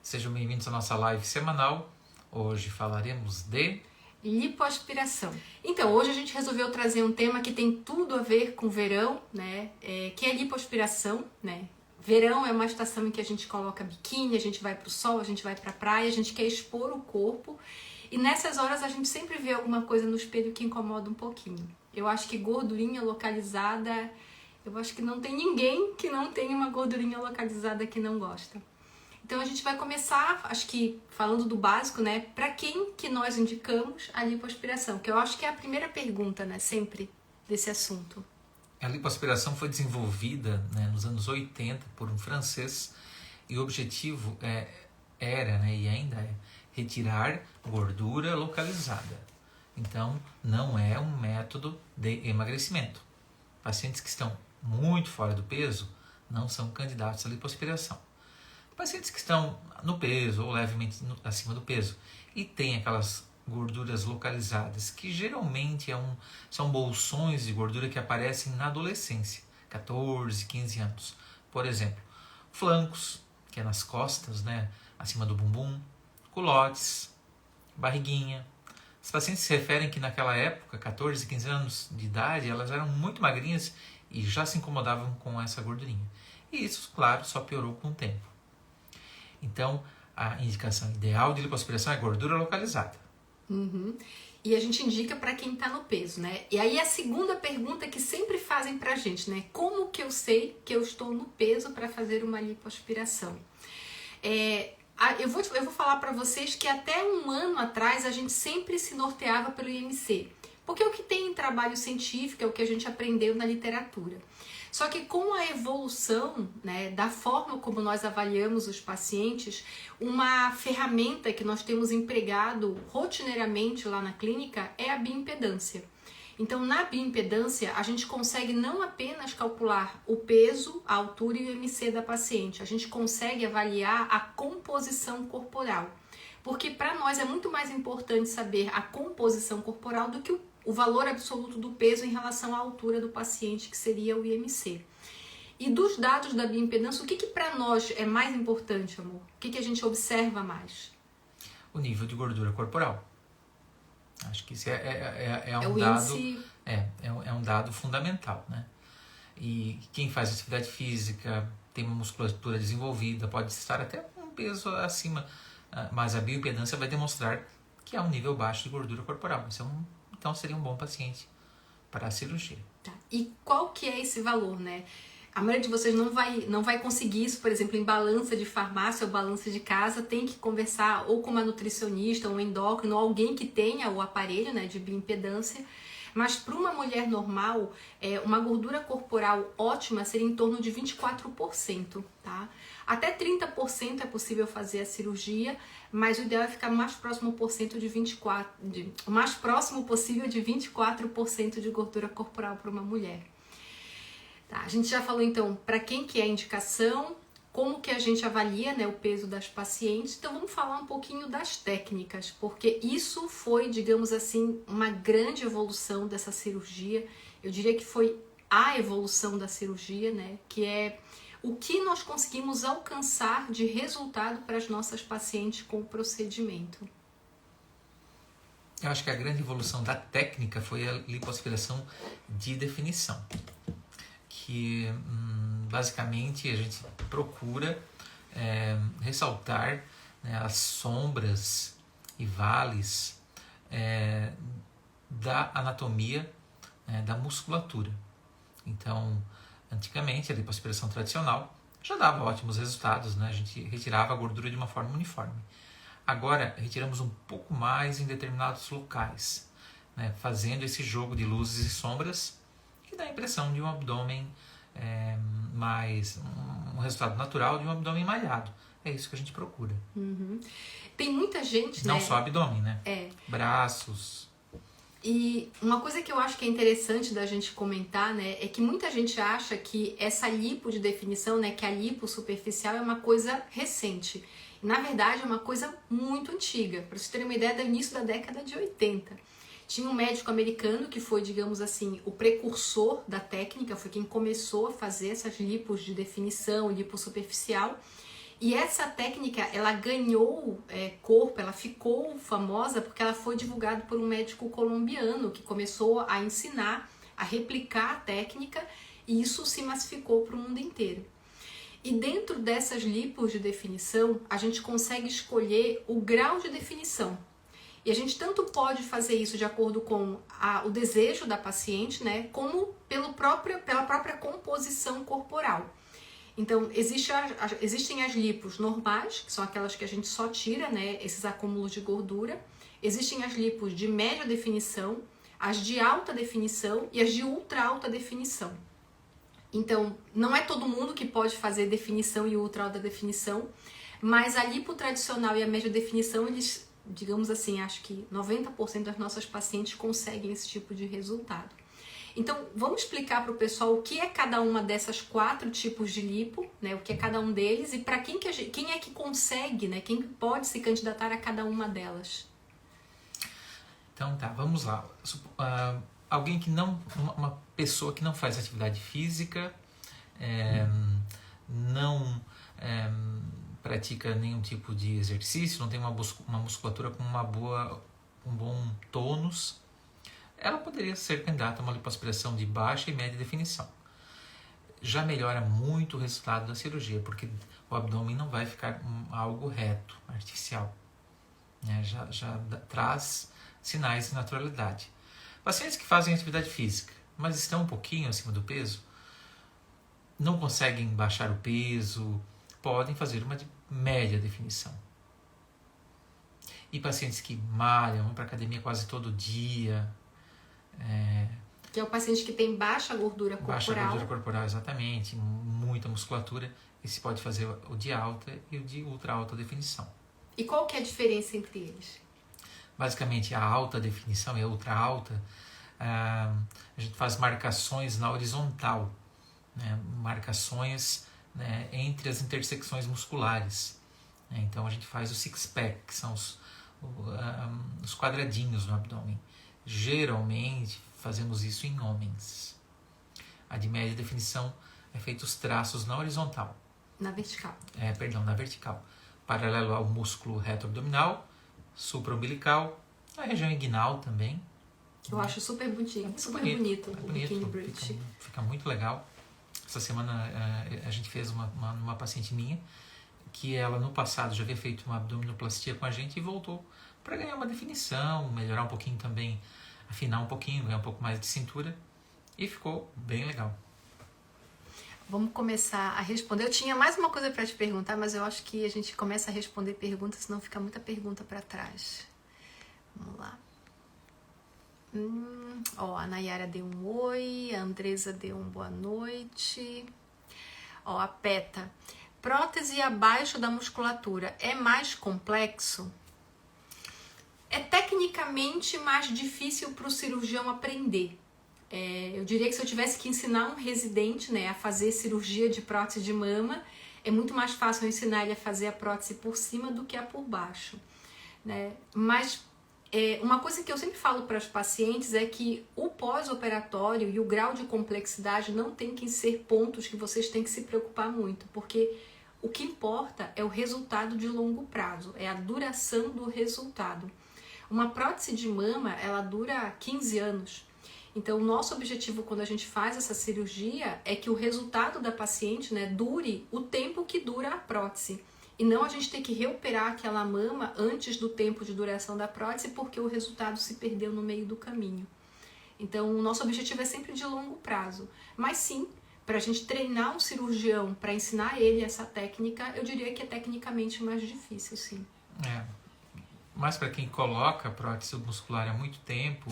Sejam bem-vindos à nossa live semanal. Hoje falaremos de lipoaspiração. Então, hoje a gente resolveu trazer um tema que tem tudo a ver com verão, né? Que é lipoaspiração, né? Verão é uma estação em que a gente coloca biquíni, a gente vai pro sol, a gente vai pra praia, a gente quer expor o corpo. E nessas horas a gente sempre vê alguma coisa no espelho que incomoda um pouquinho. Eu acho que gordurinha localizada, eu acho que não tem ninguém que não tenha uma gordurinha localizada que não gosta. Então a gente vai começar, acho que falando do básico, né? Para quem que nós indicamos a lipoaspiração? Que eu acho que é a primeira pergunta, né? Sempre desse assunto. A lipoaspiração foi desenvolvida, né, nos anos 80 por um francês e o objetivo era, né, e ainda é, retirar gordura localizada. Então, não é um método de emagrecimento. Pacientes que estão muito fora do peso não são candidatos à lipoaspiração. Pacientes que estão no peso ou levemente acima do peso e têm aquelas gorduras localizadas, que geralmente são bolsões de gordura que aparecem na adolescência, 14, 15 anos. Por exemplo, flancos, que é nas costas, né, acima do bumbum, culotes, barriguinha. Os pacientes se referem que naquela época, 14, 15 anos de idade, elas eram muito magrinhas e já se incomodavam com essa gordurinha. E isso, claro, só piorou com o tempo. Então, a indicação ideal de lipoaspiração é gordura localizada. Uhum. E a gente indica para quem está no peso, né? E aí a segunda pergunta que sempre fazem pra gente, né? Como que eu sei que eu estou no peso para fazer uma lipoaspiração? Eu vou falar para vocês que até um ano atrás a gente sempre se norteava pelo IMC. Porque é o que tem em trabalho científico, é o que a gente aprendeu na literatura. Só que com a evolução, né, da forma como nós avaliamos os pacientes, uma ferramenta que nós temos empregado rotineiramente lá na clínica é a bioimpedância. Então, na bioimpedância, a gente consegue não apenas calcular o peso, a altura e o IMC da paciente, a gente consegue avaliar a composição corporal. Porque para nós é muito mais importante saber a composição corporal do que o valor absoluto do peso em relação à altura do paciente, que seria o IMC. E dos dados da bioimpedância, o que para nós é mais importante, amor? O que a gente observa mais? O nível de gordura corporal. Acho que isso é um o dado, índice... é um dado fundamental, né? E quem faz atividade física, tem uma musculatura desenvolvida, pode estar até com um peso acima, mas a bioimpedância vai demonstrar que há um nível baixo de gordura corporal. Então seria um bom paciente para a cirurgia. Tá. E qual que é esse valor, né? A maioria de vocês não vai conseguir isso, por exemplo, em balança de farmácia ou balança de casa, tem que conversar ou com uma nutricionista, ou um endócrino, ou alguém que tenha o aparelho, né, de bioimpedância. Mas para uma mulher normal, uma gordura corporal ótima seria em torno de 24%, tá? Até 30% é possível fazer a cirurgia, mas o ideal é ficar mais próximo o mais próximo possível de 24% de gordura corporal para uma mulher. Tá, a gente já falou então para quem que é a indicação, como que a gente avalia, né, o peso das pacientes. Então vamos falar um pouquinho das técnicas, porque isso foi, digamos assim, uma grande evolução dessa cirurgia. Eu diria que foi a evolução da cirurgia, né, que é o que nós conseguimos alcançar de resultado para as nossas pacientes com o procedimento. Eu acho que a grande evolução da técnica foi a lipoaspiração de definição, que basicamente a gente procura ressaltar, né, as sombras e vales da anatomia, da musculatura. Então, antigamente a lipoaspiração tradicional já dava ótimos resultados, né? A gente retirava a gordura de uma forma uniforme. Agora retiramos um pouco mais em determinados locais, né, fazendo esse jogo de luzes e sombras que dá a impressão de um abdômen um resultado natural de um abdômen malhado. É isso que a gente procura. Uhum. Tem muita gente, não né? só abdômen, né? Braços. E uma coisa que eu acho que é interessante da gente comentar, né, é que muita gente acha que essa lipo de definição, né, que a lipo superficial é uma coisa recente. Na verdade, é uma coisa muito antiga. Para vocês terem uma ideia, do início da década de 80. Tinha um médico americano que foi, digamos assim, o precursor da técnica, foi quem começou a fazer essas lipos de definição, lipo superficial. E essa técnica, ela ganhou corpo, ela ficou famosa porque ela foi divulgada por um médico colombiano que começou a ensinar, a replicar a técnica, e isso se massificou para o mundo inteiro. E dentro dessas lipos de definição, a gente consegue escolher o grau de definição. E a gente tanto pode fazer isso de acordo com o desejo da paciente, né, como pela própria composição corporal. Então, existem as lipos normais, que são aquelas que a gente só tira, né, esses acúmulos de gordura. Existem as lipos de média definição, as de alta definição e as de ultra alta definição. Então, não é todo mundo que pode fazer definição e ultra alta definição, mas a lipo tradicional e a média definição, eles, digamos assim, acho que 90% das nossas pacientes conseguem esse tipo de resultado. Então, vamos explicar para o pessoal o que é cada uma dessas 4 tipos de lipo, né? O que é cada um deles e para quem é que consegue, né? Quem pode se candidatar a cada uma delas. Então tá, vamos lá. Alguém que não, uma pessoa que não faz atividade física, não pratica nenhum tipo de exercício, não tem uma musculatura com um bom tônus, ela poderia ser candidata a uma lipoaspiração de baixa e média definição. Já melhora muito o resultado da cirurgia, porque o abdômen não vai ficar algo reto, artificial. Né? Já traz sinais de naturalidade. Pacientes que fazem atividade física, mas estão um pouquinho acima do peso, não conseguem baixar o peso, podem fazer uma de média definição. E pacientes que malham, vão para a academia quase todo dia. Que é o paciente que tem baixa gordura corporal. Baixa gordura corporal, exatamente, muita musculatura. Esse pode fazer o de alta e o de ultra alta definição. E qual que é a diferença entre eles? Basicamente, a alta definição e a ultra alta, a gente faz marcações na horizontal, né? Marcações, né, entre as intersecções musculares. Então a gente faz o six-pack, que são os quadradinhos no abdômen. Geralmente fazemos isso em homens. A de média definição é feito os traços na horizontal. Na vertical. Na vertical. Paralelo ao músculo reto abdominal, supraumbilical, a região inguinal também. Eu acho super bonitinho, bonito o bikini bridge. Fica muito legal. Essa semana a gente fez uma paciente minha, que ela no passado já havia feito uma abdominoplastia com a gente e voltou para ganhar uma definição, melhorar um pouquinho também, afinar um pouquinho, ganhar um pouco mais de cintura, e ficou bem legal. Vamos começar a responder. Eu tinha mais uma coisa para te perguntar, mas eu acho que a gente começa a responder perguntas, senão fica muita pergunta para trás. Vamos lá. A Nayara deu um oi, a Andresa deu um boa noite. A Peta. Prótese abaixo da musculatura é mais complexo? É tecnicamente mais difícil para o cirurgião aprender. Eu diria que se eu tivesse que ensinar um residente, né, a fazer cirurgia de prótese de mama, é muito mais fácil eu ensinar ele a fazer a prótese por cima do que a por baixo. Né? Mas uma coisa que eu sempre falo para os pacientes é que o pós-operatório e o grau de complexidade não tem que ser pontos que vocês têm que se preocupar muito, porque o que importa é o resultado de longo prazo, é a duração do resultado. Uma prótese de mama, ela dura 15 anos. Então, o nosso objetivo quando a gente faz essa cirurgia é que o resultado da paciente, né, dure o tempo que dura a prótese. E não a gente ter que reoperar aquela mama antes do tempo de duração da prótese porque o resultado se perdeu no meio do caminho. Então, o nosso objetivo é sempre de longo prazo. Mas sim, para a gente treinar um cirurgião, para ensinar ele essa técnica, eu diria que é tecnicamente mais difícil, sim. Mas para quem coloca prótese muscular há muito tempo,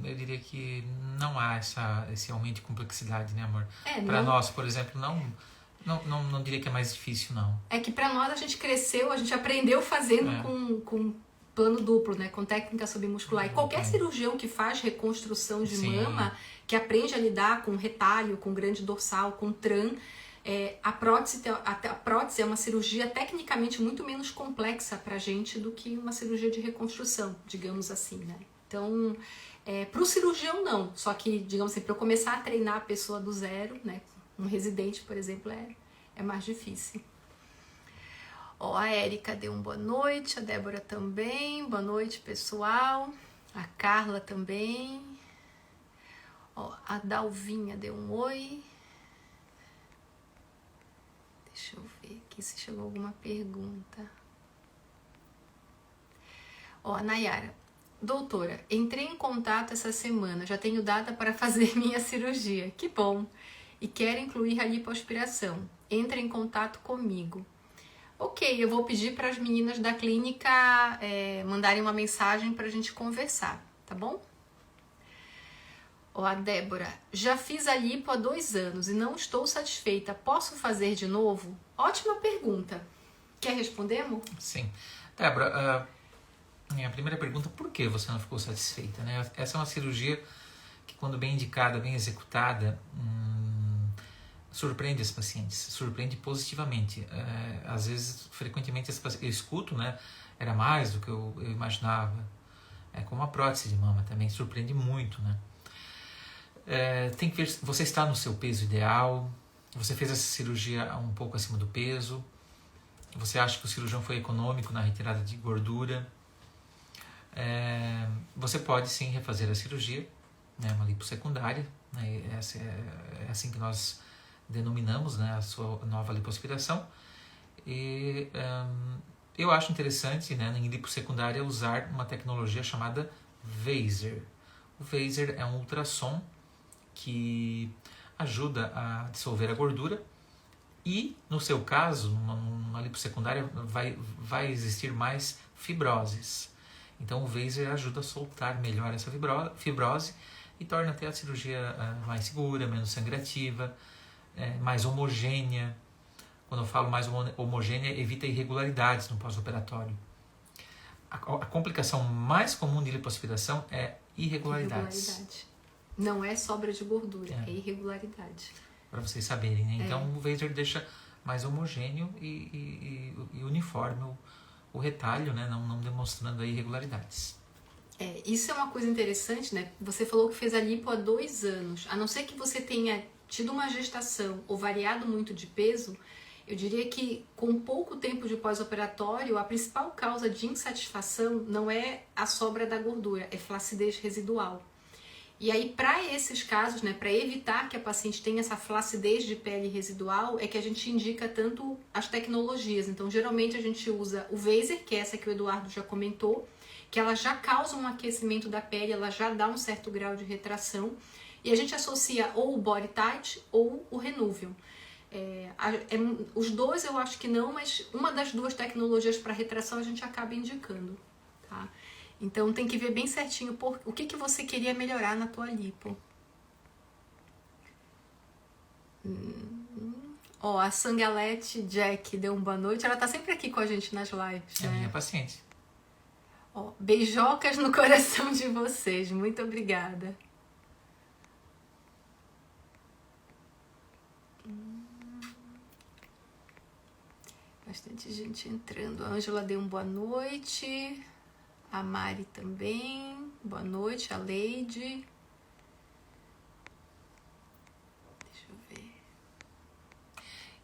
eu diria que não há esse aumento de complexidade, né, amor? Para nós, por exemplo, não diria que é mais difícil, não. É que para nós a gente cresceu, a gente aprendeu fazendo com plano duplo, né, com técnica submuscular. E qualquer cirurgião que faz reconstrução de mama, que aprende a lidar com retalho, com grande dorsal, com TRAN, a prótese é uma cirurgia tecnicamente muito menos complexa para a gente do que uma cirurgia de reconstrução, digamos assim, né? Então, para o cirurgião não, só que, digamos assim, para eu começar a treinar a pessoa do zero, né, um residente, por exemplo, é mais difícil. Ó, a Érica deu boa noite, a Débora também, boa noite, pessoal. A Carla também. Ó, a Dalvinha deu oi. Deixa eu ver aqui se chegou alguma pergunta. Ó, a Nayara. Doutora, entrei em contato essa semana, já tenho data para fazer minha cirurgia. Que bom! E quero incluir a lipoaspiração. Entre em contato comigo. Ok, eu vou pedir para as meninas da clínica mandarem uma mensagem para a gente conversar, tá bom? Ó, a Débora, já fiz a lipo há 2 anos e não estou satisfeita. Posso fazer de novo? Ótima pergunta. Quer responder, amor? Sim. Débora, a primeira pergunta, por que você não ficou satisfeita, né? Essa é uma cirurgia que, quando bem indicada, bem executada, surpreende as pacientes, surpreende positivamente. Às vezes, frequentemente, eu escuto, né? Era mais do que eu imaginava. É como a prótese de mama também, surpreende muito, né? Tem que ver, você está no seu peso ideal, você fez essa cirurgia um pouco acima do peso, você acha que o cirurgião foi econômico na retirada de gordura. Você pode sim refazer a cirurgia, né? Uma lipossecundária, né? É assim que nós denominamos, né, a sua nova lipoaspiração. E eu acho interessante, né, em lipossecundária usar uma tecnologia chamada Vaser. O Vaser é um ultrassom que ajuda a dissolver a gordura e, no seu caso, numa lipossecundária vai existir mais fibroses. Então o Vaser ajuda a soltar melhor essa fibrose e torna até a cirurgia mais segura, menos sangrativa, mais homogênea. Quando eu falo mais homogênea, evita irregularidades no pós-operatório. A complicação mais comum de lipoaspiração é irregularidades. Não é sobra de gordura, é irregularidade. Para vocês saberem, né? Então o Vaser deixa mais homogêneo e uniforme o retalho, né? Não demonstrando aí irregularidades. Isso é uma coisa interessante, né? Você falou que fez a lipo há 2 anos. A não ser que você tenha tido uma gestação ou variado muito de peso, eu diria que com pouco tempo de pós-operatório, a principal causa de insatisfação não é a sobra da gordura, é flacidez residual. E aí, para esses casos, né, para evitar que a paciente tenha essa flacidez de pele residual, é que a gente indica tanto as tecnologias. Então, geralmente a gente usa o Vaser, que é essa que o Eduardo já comentou, que ela já causa um aquecimento da pele, ela já dá um certo grau de retração. E a gente associa ou o Body Tight ou o Renuvium. Os dois eu acho que não, mas uma das 2 tecnologias para retração a gente acaba indicando, tá? Então tem que ver bem certinho o que você queria melhorar na tua lipo. Ó, a Sangalete Jack deu boa noite. Ela tá sempre aqui com a gente nas lives, né? É a minha paciente. Ó, beijocas no coração de vocês. Muito obrigada. Bastante gente entrando. A Ângela deu boa noite. A Mari também. Boa noite. A Leide. Deixa eu ver.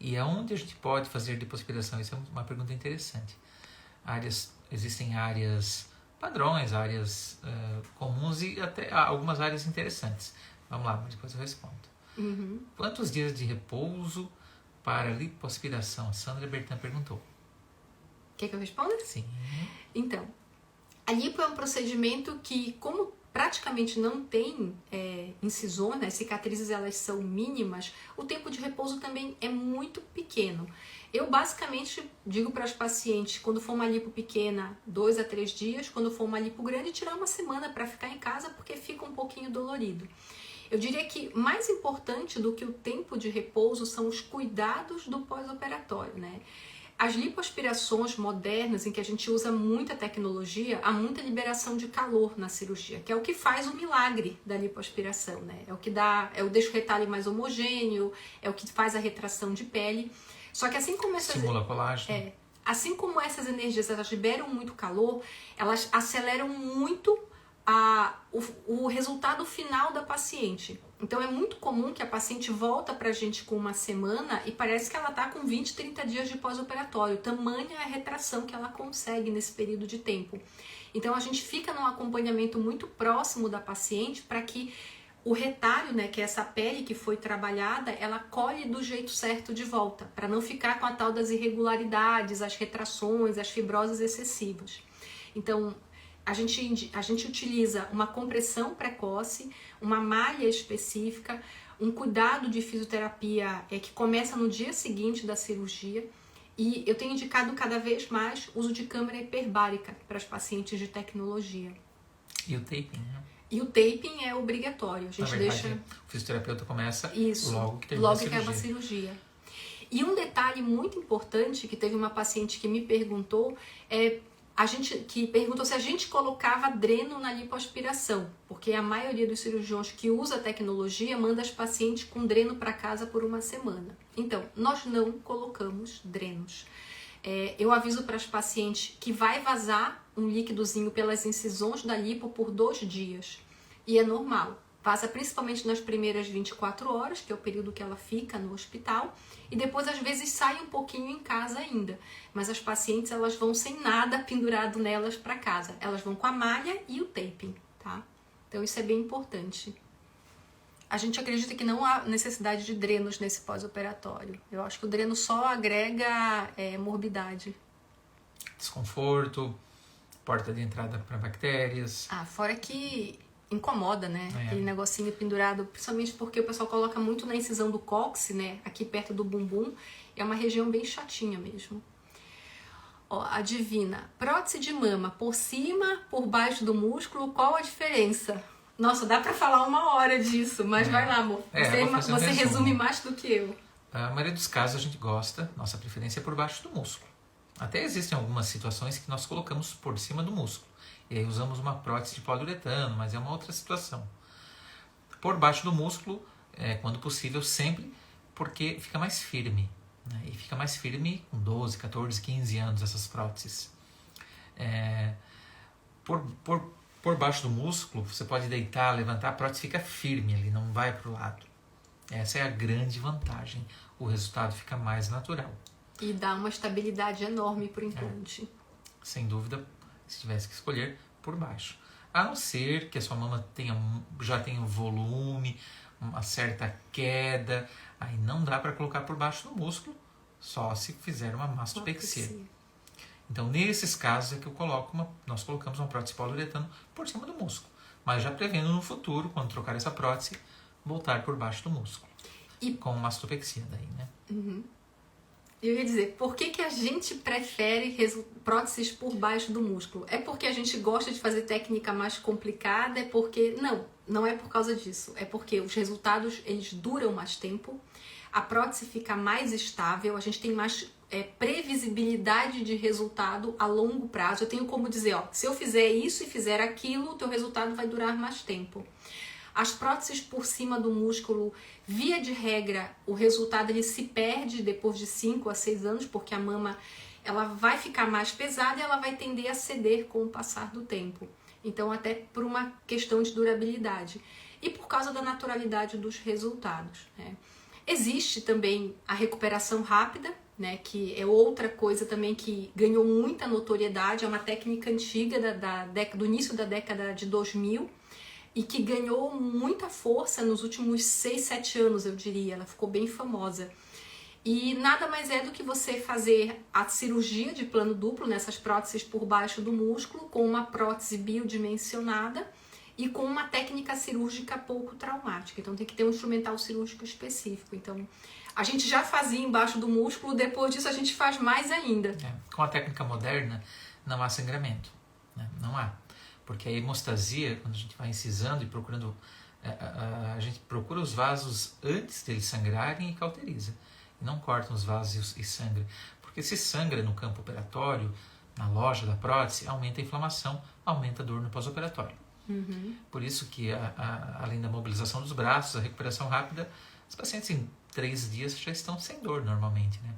E aonde a gente pode fazer lipoaspiração? Isso é uma pergunta interessante. Existem áreas padrões, áreas comuns e até algumas áreas interessantes. Vamos lá, depois eu respondo. Quantos dias de repouso para lipoaspiração? Sandra Bertan perguntou. Quer que eu responda? Sim. Então, a lipo é um procedimento que, como praticamente não tem incisões, né, cicatrizes elas são mínimas, o tempo de repouso também é muito pequeno. Eu basicamente digo para as pacientes, quando for uma lipo pequena, 2 a 3 dias, quando for uma lipo grande, tirar 1 semana para ficar em casa, porque fica um pouquinho dolorido. Eu diria que mais importante do que o tempo de repouso são os cuidados do pós-operatório, né? As lipoaspirações modernas, em que a gente usa muita tecnologia, há muita liberação de calor na cirurgia, que é o que faz o milagre da lipoaspiração, né? É o que deixa o retalho mais homogêneo, é o que faz a retração de pele. Só que assim como simula colágeno. Assim como essas energias elas liberam muito calor, elas aceleram muito o resultado final da paciente. Então é muito comum que a paciente volta pra gente com uma semana e parece que ela tá com 20, 30 dias de pós-operatório. Tamanha é a retração que ela consegue nesse período de tempo. Então a gente fica num acompanhamento muito próximo da paciente para que o retalho, né, que é essa pele que foi trabalhada, ela colhe do jeito certo de volta, para não ficar com a tal das irregularidades, as retrações, as fibroses excessivas. Então, a gente utiliza uma compressão precoce, uma malha específica, um cuidado de fisioterapia que começa no dia seguinte da cirurgia, e eu tenho indicado cada vez mais o uso de câmara hiperbárica para as pacientes de tecnologia. E o taping, né? E o taping é obrigatório. A gente deixa... O fisioterapeuta começa isso, logo que termina a cirurgia. Logo que acaba a cirurgia. E um detalhe muito importante que teve uma paciente que me perguntou perguntou se a gente colocava dreno na lipoaspiração, porque a maioria dos cirurgiões que usa tecnologia manda as pacientes com dreno para casa por uma semana. Então, nós não colocamos drenos. Eu aviso para as pacientes que vai vazar um líquidozinho pelas incisões da lipo por 2 dias. E é normal. Vaza principalmente nas primeiras 24 horas, que é o período que ela fica no hospital, e depois às vezes sai um pouquinho em casa ainda. Mas as pacientes, elas vão sem nada pendurado nelas para casa. Elas vão com a malha e o taping, tá? Então isso é bem importante. A gente acredita que não há necessidade de drenos nesse pós-operatório. Eu acho que o dreno só agrega morbidade. Desconforto, porta de entrada para bactérias. Fora que incomoda, né? Aquele negocinho pendurado, principalmente porque o pessoal coloca muito na incisão do cóccix, né? Aqui perto do bumbum. É uma região bem chatinha mesmo. Ó, adivinha. Prótese de mama, por cima, por baixo do músculo, qual a diferença? Nossa, dá pra falar 1 hora disso, mas vai lá, amor. Você resume mais do que eu. A maioria dos casos a gente gosta, nossa preferência é por baixo do músculo. Até existem algumas situações que nós colocamos por cima do músculo. E aí usamos uma prótese de poliuretano, mas é uma outra situação. Por baixo do músculo, quando possível, sempre, porque fica mais firme. Né? E fica mais firme com 12, 14, 15 anos essas próteses. Por baixo do músculo, você pode deitar, levantar, a prótese fica firme ali, não vai para o lado. Essa é a grande vantagem. O resultado fica mais natural. E dá uma estabilidade enorme para o implante. Sem dúvida, se tivesse que escolher, por baixo. A não ser que a sua mama já tenha um volume, uma certa queda, aí não dá para colocar por baixo do músculo, só se fizer uma mastopexia. Então, nesses casos é que nós colocamos uma prótese poliuretano por cima do músculo. Mas já prevendo no futuro, quando trocar essa prótese, voltar por baixo do músculo. E com mastopexia daí, né? Uhum. Eu ia dizer, por que a gente prefere próteses por baixo do músculo? É porque a gente gosta de fazer técnica mais complicada? É porque... Não é por causa disso. É porque os resultados, eles duram mais tempo, a prótese fica mais estável, a gente tem mais previsibilidade de resultado a longo prazo. Eu tenho como dizer, se eu fizer isso e fizer aquilo, o teu resultado vai durar mais tempo. As próteses por cima do músculo, via de regra, o resultado ele se perde depois de 5 a 6 anos, porque a mama ela vai ficar mais pesada e ela vai tender a ceder com o passar do tempo. Então, até por uma questão de durabilidade. E por causa da naturalidade dos resultados. Né? Existe também a recuperação rápida, né, que é outra coisa também que ganhou muita notoriedade, é uma técnica antiga do início da década de 2000, e que ganhou muita força nos últimos 6, 7 anos, eu diria. Ela ficou bem famosa. E nada mais é do que você fazer a cirurgia de plano duplo nessas próteses por baixo do músculo, com uma prótese bidimensionada e com uma técnica cirúrgica pouco traumática. Então tem que ter um instrumental cirúrgico específico. Então a gente já fazia embaixo do músculo, depois disso a gente faz mais ainda. Com a técnica moderna não há sangramento, né? Não há. Porque a hemostasia, quando a gente vai incisando e procurando, a gente procura os vasos antes deles sangrarem e cauteriza. E não cortam os vasos e sangra. Porque se sangra no campo operatório, na loja da prótese, aumenta a inflamação, aumenta a dor no pós-operatório. Uhum. Por isso que, além da mobilização dos braços, a recuperação rápida, os pacientes em 3 dias já estão sem dor normalmente, né?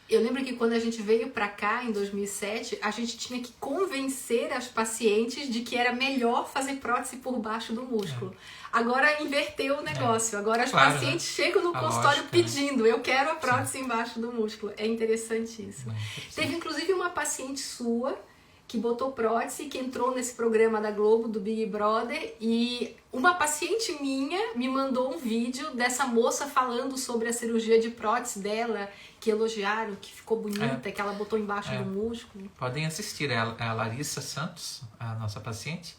Eu lembro que quando a gente veio pra cá, em 2007, a gente tinha que convencer as pacientes de que era melhor fazer prótese por baixo do músculo. Agora inverteu o negócio. Agora as pacientes chegam no consultório pedindo, eu quero a prótese embaixo do músculo. É interessantíssimo. Teve inclusive uma paciente sua que botou prótese, que entrou nesse programa da Globo, do Big Brother, e uma paciente minha me mandou um vídeo dessa moça falando sobre a cirurgia de prótese dela, que elogiaram, que ficou bonita, que ela botou embaixo do músculo. Podem assistir, é a Larissa Santos, a nossa paciente,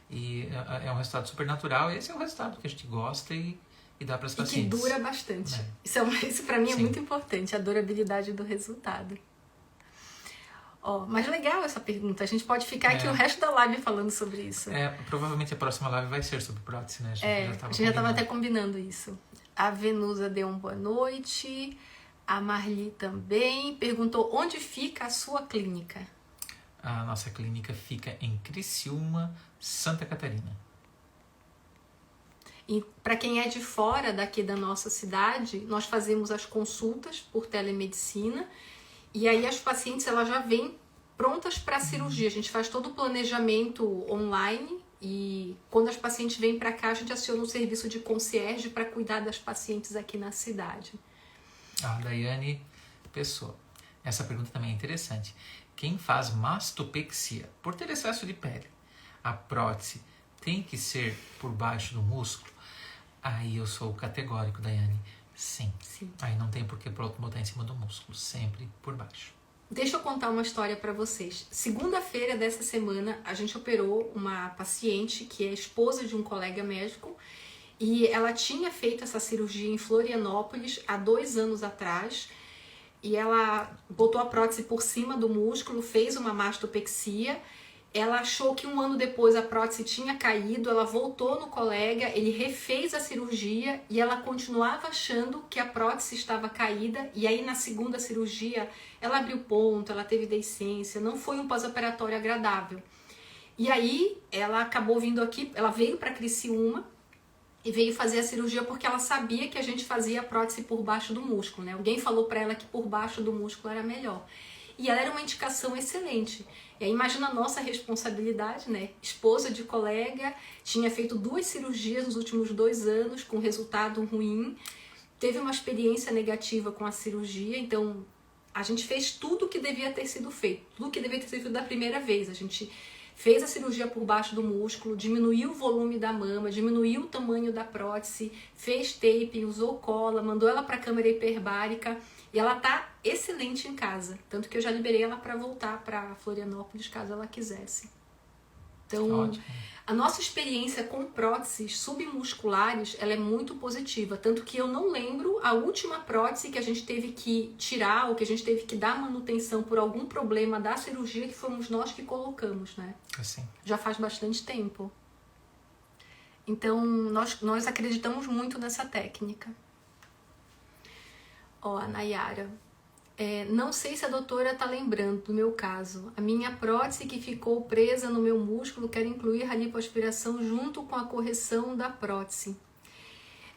e é um resultado super natural, e esse é um resultado que a gente gosta e dá para as pacientes. E que dura bastante. Isso para mim é muito importante, a durabilidade do resultado. Mas legal essa pergunta. A gente pode ficar aqui o resto da live falando sobre isso. Provavelmente a próxima live vai ser sobre prótese, né? A gente já estava até combinando isso. A Venusa deu uma boa noite. A Marli também perguntou onde fica a sua clínica. A nossa clínica fica em Criciúma, Santa Catarina. E para quem é de fora daqui da nossa cidade, nós fazemos as consultas por telemedicina. E aí as pacientes elas já vêm prontas para a cirurgia. A gente faz todo o planejamento online e quando as pacientes vêm para cá, a gente aciona um serviço de concierge para cuidar das pacientes aqui na cidade. A Daiane Pessoa. Essa pergunta também é interessante. Quem faz mastopexia por ter excesso de pele, a prótese tem que ser por baixo do músculo? Aí eu sou categórico, Daiane. Sim. Aí não tem por que botar em cima do músculo, sempre por baixo. Deixa eu contar uma história para vocês. Segunda-feira dessa semana, a gente operou uma paciente que é esposa de um colega médico e ela tinha feito essa cirurgia em Florianópolis há 2 anos atrás e ela botou a prótese por cima do músculo, fez uma mastopexia. Ela achou que 1 ano depois a prótese tinha caído, ela voltou no colega, ele refez a cirurgia e ela continuava achando que a prótese estava caída. E aí na segunda cirurgia ela abriu ponto, ela teve deiscência, não foi um pós-operatório agradável. E aí ela acabou vindo aqui, ela veio para Criciúma e veio fazer a cirurgia porque ela sabia que a gente fazia a prótese por baixo do músculo, né? Alguém falou para ela que por baixo do músculo era melhor. E ela era uma indicação excelente. E aí imagina a nossa responsabilidade, né? Esposa de colega, tinha feito 2 cirurgias nos últimos 2 anos com resultado ruim, teve uma experiência negativa com a cirurgia, então a gente fez tudo o que devia ter sido feito, tudo o que devia ter sido feito da primeira vez. A gente fez a cirurgia por baixo do músculo, diminuiu o volume da mama, diminuiu o tamanho da prótese, fez tape, usou cola, mandou ela para a câmara hiperbárica. E ela tá excelente em casa. Tanto que eu já liberei ela para voltar para Florianópolis, caso ela quisesse. Então, a nossa experiência com próteses submusculares, ela é muito positiva. Tanto que eu não lembro a última prótese que a gente teve que tirar ou que a gente teve que dar manutenção por algum problema da cirurgia que fomos nós que colocamos, né? Assim. Já faz bastante tempo. Então, nós acreditamos muito nessa técnica. A Nayara. Não sei se a doutora está lembrando do meu caso. A minha prótese que ficou presa no meu músculo, quero incluir a lipoaspiração junto com a correção da prótese.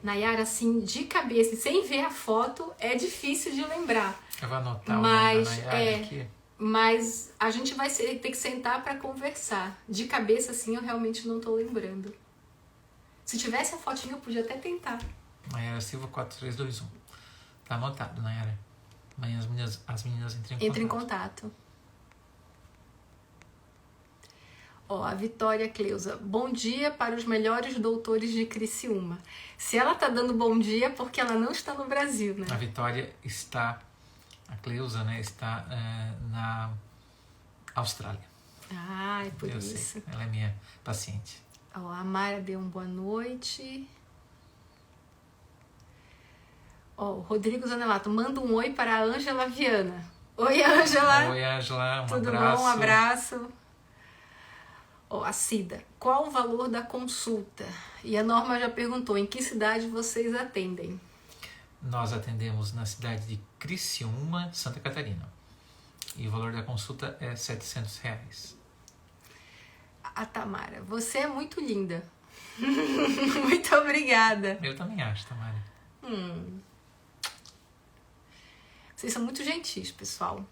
Nayara, assim, de cabeça, sem ver a foto, é difícil de lembrar. Eu vou anotar o nome da Nayara aqui. Mas a gente vai ter que sentar para conversar. De cabeça, assim, eu realmente não estou lembrando. Se tivesse a fotinha, eu podia até tentar. Nayara Silva 4321. Tá anotado, Nayara. Amanhã as meninas entram em contato. A Vitória Cleusa. Bom dia para os melhores doutores de Criciúma. Se ela tá dando bom dia, porque ela não está no Brasil, né? A Vitória está... A Cleusa, né? Está na Austrália. É por isso. Sei. Ela é minha paciente. A Mara deu uma boa noite. Rodrigo Zanelato, manda um oi para a Ângela Viana. Oi, Ângela. Oi, Ângela. Um Tudo abraço. bom? Um abraço. A Cida, qual o valor da consulta? E a Norma já perguntou, em que cidade vocês atendem? Nós atendemos na cidade de Criciúma, Santa Catarina. E o valor da consulta é R$700. A Tamara, você é muito linda. Muito obrigada. Eu também acho, Tamara. Vocês são muito gentis, pessoal.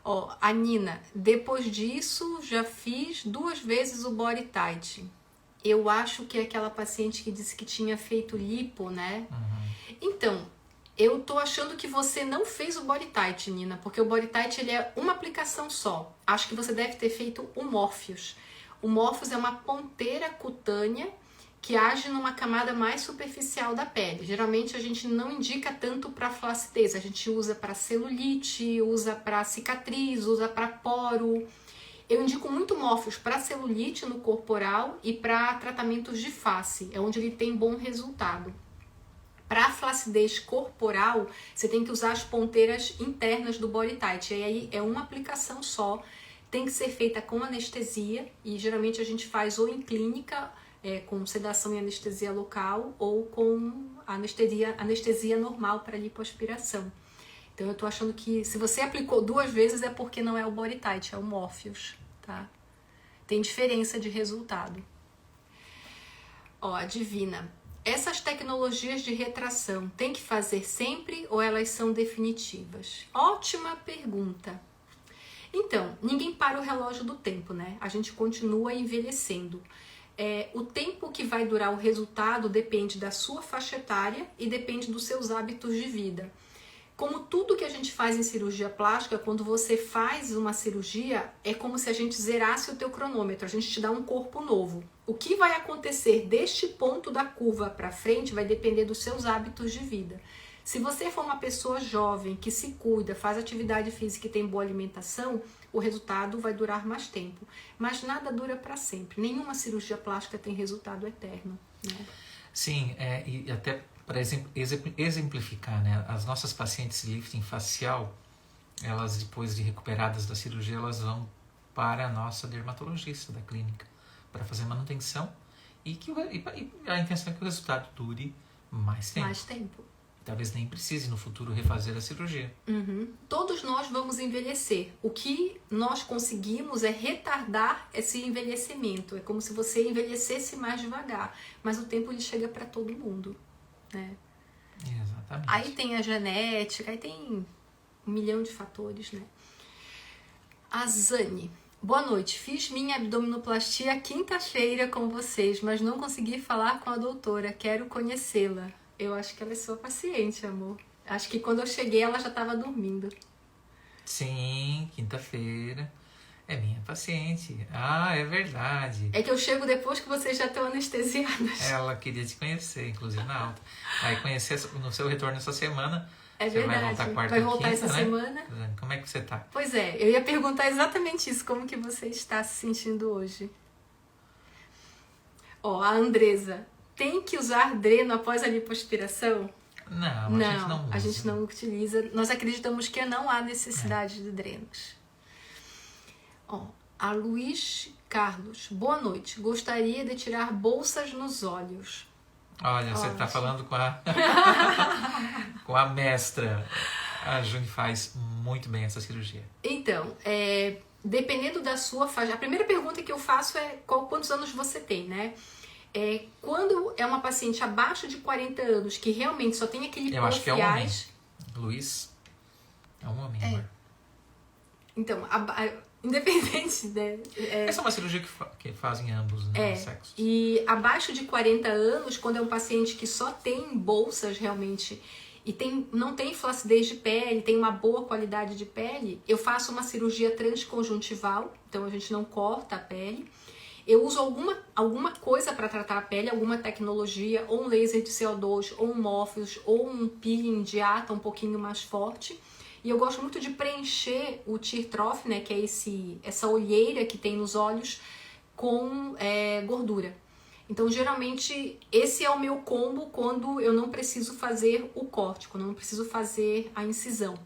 Ó, a Nina, depois disso, já fiz 2 vezes o body tight. Eu acho que é aquela paciente que disse que tinha feito lipo, né? Então, eu tô achando que você não fez o body tight, Nina, porque o body tight ele é uma aplicação só. Acho que você deve ter feito o Morpheus. O Morpheus é uma ponteira cutânea que age numa camada mais superficial da pele. Geralmente a gente não indica tanto para flacidez, a gente usa para celulite, usa para cicatriz, usa para poro. Eu indico muito Morpheus para celulite no corporal e para tratamentos de face, é onde ele tem bom resultado. Para flacidez corporal, você tem que usar as ponteiras internas do body tight, e aí é uma aplicação só, tem que ser feita com anestesia, e geralmente a gente faz ou em clínica, com sedação e anestesia local, ou com anestesia normal para lipoaspiração. Então eu tô achando que se você aplicou 2 vezes é porque não é o body tight, é o Morpheus, tá? Tem diferença de resultado. Ó, a Divina. Essas tecnologias de retração tem que fazer sempre ou elas são definitivas? Ótima pergunta. Então, ninguém para o relógio do tempo, né? A gente continua envelhecendo. O tempo que vai durar o resultado depende da sua faixa etária e depende dos seus hábitos de vida. Como tudo que a gente faz em cirurgia plástica, quando você faz uma cirurgia, é como se a gente zerasse o teu cronômetro, a gente te dá um corpo novo. O que vai acontecer deste ponto da curva para frente vai depender dos seus hábitos de vida. Se você for uma pessoa jovem, que se cuida, faz atividade física e tem boa alimentação, o resultado vai durar mais tempo. Mas nada dura para sempre. Nenhuma cirurgia plástica tem resultado eterno, né? Sim, e até para exemplificar, né? As nossas pacientes de lifting facial, elas depois de recuperadas da cirurgia, elas vão para a nossa dermatologista da clínica para fazer manutenção e a intenção é que o resultado dure mais tempo. Mais tempo. Talvez nem precise no futuro refazer a cirurgia. Todos nós vamos envelhecer. O que nós conseguimos é retardar esse envelhecimento. É como se você envelhecesse mais devagar. Mas o tempo ele chega para todo mundo, né? Exatamente. Aí tem a genética, aí tem 1 milhão de fatores, né? A Zane. Boa noite. Fiz minha abdominoplastia quinta-feira com vocês, mas não consegui falar com a doutora. Quero conhecê-la. Eu acho que ela é sua paciente, amor. Acho que quando eu cheguei ela já estava dormindo. Sim, quinta-feira. É minha paciente. Ah, é verdade. É que eu chego depois que vocês já estão anestesiadas. Ela queria te conhecer, inclusive na alta. Vai conhecer no seu retorno essa semana. É você verdade. Vai voltar quarta vai voltar quinta, essa né? semana. Como é que você tá? Pois é, eu ia perguntar exatamente isso. Como que você está se sentindo hoje? Ó, a Andresa. Tem que usar dreno após a lipoaspiração? Não, a gente não utiliza. Nós acreditamos que não há necessidade de drenos. Ó, a Luiz Carlos. Boa noite. Gostaria de tirar bolsas nos olhos. Olha, você está falando com a com a mestra. A Juni faz muito bem essa cirurgia. Então, dependendo da sua faixa... A primeira pergunta que eu faço é quantos anos você tem, né? Quando é uma paciente abaixo de 40 anos que realmente só tem aquele Eu acho que é um homem. Luiz é um homem, amor. Então, independente, né? Essa é uma cirurgia que fazem ambos, né? Sexos. E abaixo de 40 anos, quando é um paciente que só tem bolsas realmente e não tem flacidez de pele, tem uma boa qualidade de pele, eu faço uma cirurgia transconjuntival, então a gente não corta a pele. Eu uso alguma coisa para tratar a pele, alguma tecnologia, ou um laser de CO2, ou um Morpheus, ou um peeling de ata um pouquinho mais forte. E eu gosto muito de preencher o tear trough, né, que é essa olheira que tem nos olhos, com gordura. Então, geralmente, esse é o meu combo quando eu não preciso fazer o corte, quando eu não preciso fazer a incisão.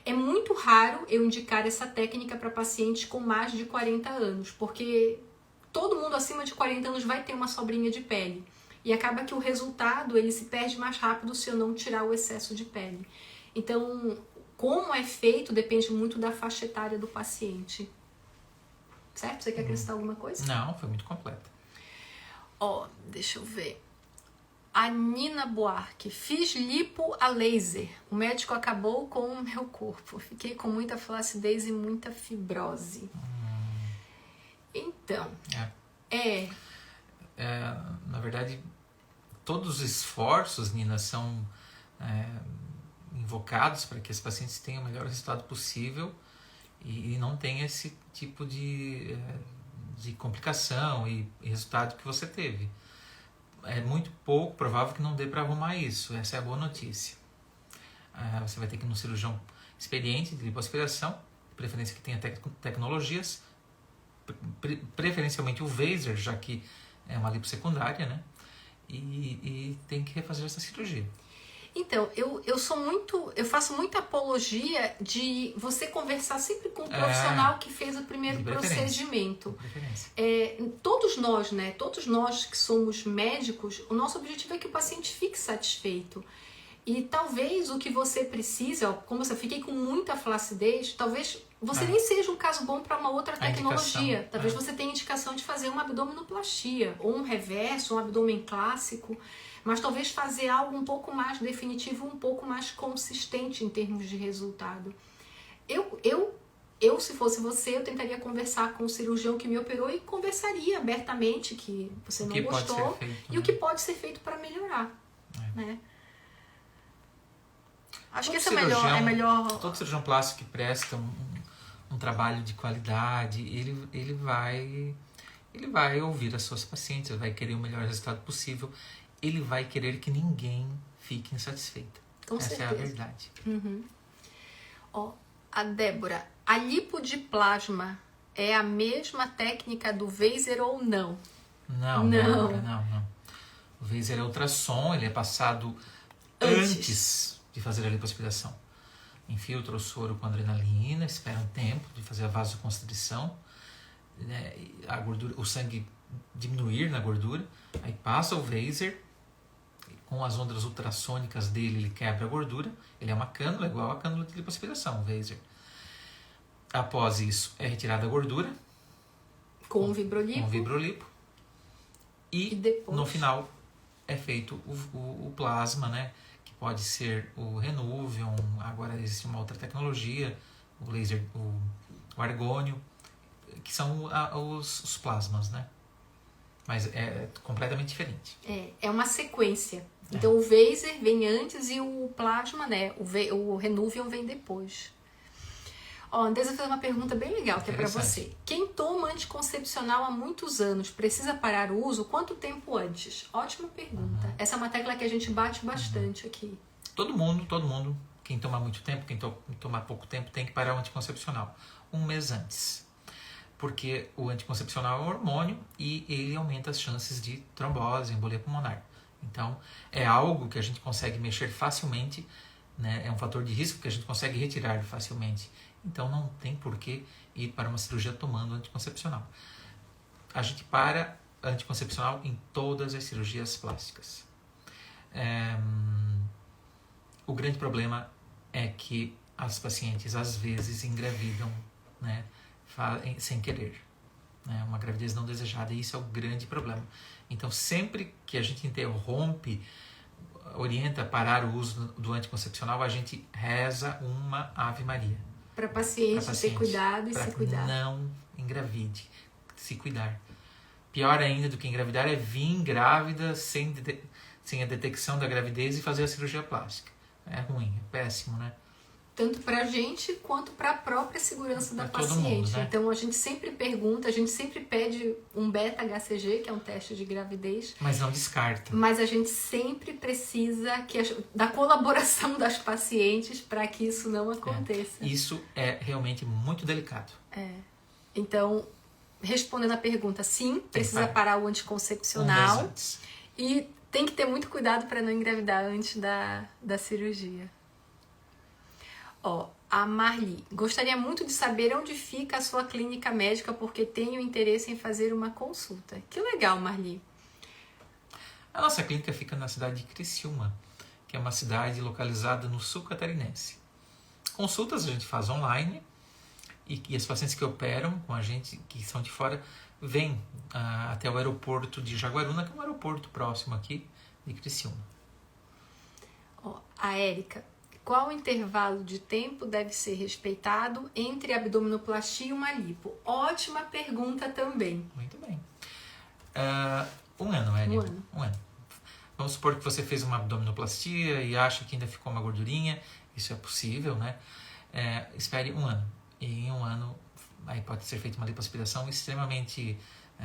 É muito raro eu indicar essa técnica para pacientes com mais de 40 anos, porque todo mundo acima de 40 anos vai ter uma sobrinha de pele. E acaba que o resultado ele se perde mais rápido se eu não tirar o excesso de pele. Então, como é feito depende muito da faixa etária do paciente. Certo? Você quer acrescentar alguma coisa? Não, foi muito completo. Ó, deixa eu ver. A Nina Buarque. Fiz lipo a laser. O médico acabou com o meu corpo. Fiquei com muita flacidez e muita fibrose. Então, na verdade, todos os esforços, Nina, são invocados para que os pacientes tenham o melhor resultado possível e não tenha esse tipo de complicação e resultado que você teve. É muito pouco provável que não dê para arrumar isso. Essa é a boa notícia. Você vai ter que ir num cirurgião experiente de lipoaspiração, de preferência que tenha tecnologias, preferencialmente o Vaser, já que é uma lipo secundária, né? E tem que refazer essa cirurgia. Então, eu faço muita apologia de você conversar sempre com o profissional que fez o primeiro procedimento. Todos nós, né? Todos nós que somos médicos, o nosso objetivo é que o paciente fique satisfeito. E talvez o que você precisa, como eu fiquei com muita flacidez, talvez você nem seja um caso bom para uma outra tecnologia. Talvez você tenha indicação de fazer uma abdominoplastia, ou um reverso, um abdômen clássico. Mas talvez fazer algo um pouco mais definitivo, um pouco mais consistente em termos de resultado. Se fosse você, eu tentaria conversar com o cirurgião que me operou e conversaria abertamente que você não gostou e o que pode ser feito para melhorar. Né? Acho que esse é melhor. Todo cirurgião plástico que presta um trabalho de qualidade, ele vai ouvir as suas pacientes, ele vai querer o melhor resultado possível. Ele vai querer que ninguém fique insatisfeito. Essa é a verdade. A Débora, a lipo de plasma é a mesma técnica do Vaser ou não? Não. O Vaser é ultrassom, ele é passado antes de fazer a lipoaspiração. Infiltra o soro com adrenalina, espera um tempo de fazer a vasoconstrição, né, a gordura, o sangue diminuir na gordura, aí passa o Vaser. Com as ondas ultrassônicas dele, ele quebra a gordura. Ele é uma cânula, igual a cânula de lipoaspiração, o Vaser. Após isso, é retirada a gordura. Com o vibrolipo. E depois, no final, é feito o plasma, né? Que pode ser o Renuvion. Agora existe uma outra tecnologia, o laser, o argônio, que são os plasmas, né? Mas é completamente diferente. É uma sequência. Então o Vaser vem antes e o plasma, né? O Renuvion vem depois. Andresa fez uma pergunta bem legal, que é para você. Quem toma anticoncepcional há muitos anos precisa parar o uso? Quanto tempo antes? Ótima pergunta. Essa é uma tecla que a gente bate bastante aqui. Todo mundo, quem toma muito tempo, quem toma pouco tempo, tem que parar o anticoncepcional 1 mês antes. Porque o anticoncepcional é um hormônio e ele aumenta as chances de trombose, embolia pulmonar. Então, é algo que a gente consegue mexer facilmente, né? É um fator de risco que a gente consegue retirar facilmente. Então, não tem por que ir para uma cirurgia tomando anticoncepcional. A gente para anticoncepcional em todas as cirurgias plásticas. O grande problema é que as pacientes, às vezes, engravidam, né? Sem querer, né? Uma gravidez não desejada, e isso é o grande problema. Então, sempre que a gente interrompe, orienta a parar o uso do anticoncepcional, a gente reza uma Ave Maria. Para paciente ter cuidado e se cuidar. Não engravide, se cuidar. Pior ainda do que engravidar é vir grávida sem a detecção da gravidez e fazer a cirurgia plástica. É ruim, é péssimo, né? Tanto para a gente quanto para a própria segurança da paciente. Mundo, né? Então a gente sempre pergunta, a gente sempre pede um beta-HCG, que é um teste de gravidez. Mas não descarta. Mas a gente sempre precisa da colaboração das pacientes para que isso não aconteça. Isso é realmente muito delicado. Então, respondendo a pergunta, sim, precisa parar o anticoncepcional. 1 mês antes. E tem que ter muito cuidado para não engravidar antes da cirurgia. A Marli, gostaria muito de saber onde fica a sua clínica médica porque tenho interesse em fazer uma consulta. Que legal, Marli. A nossa clínica fica na cidade de Criciúma, que é uma cidade localizada no sul catarinense. Consultas a gente faz online e as pacientes que operam com a gente, que são de fora, vêm até o aeroporto de Jaguaruna, que é um aeroporto próximo aqui, de Criciúma. Ó, a Érica, qual o intervalo de tempo deve ser respeitado entre abdominoplastia e uma lipo? Ótima pergunta também. Muito bem. 1 ano, Érica. 1 ano. Vamos supor que você fez uma abdominoplastia e acha que ainda ficou uma gordurinha. Isso é possível, né? Espere 1 ano. E em 1 ano, aí pode ser feita uma lipoaspiração extremamente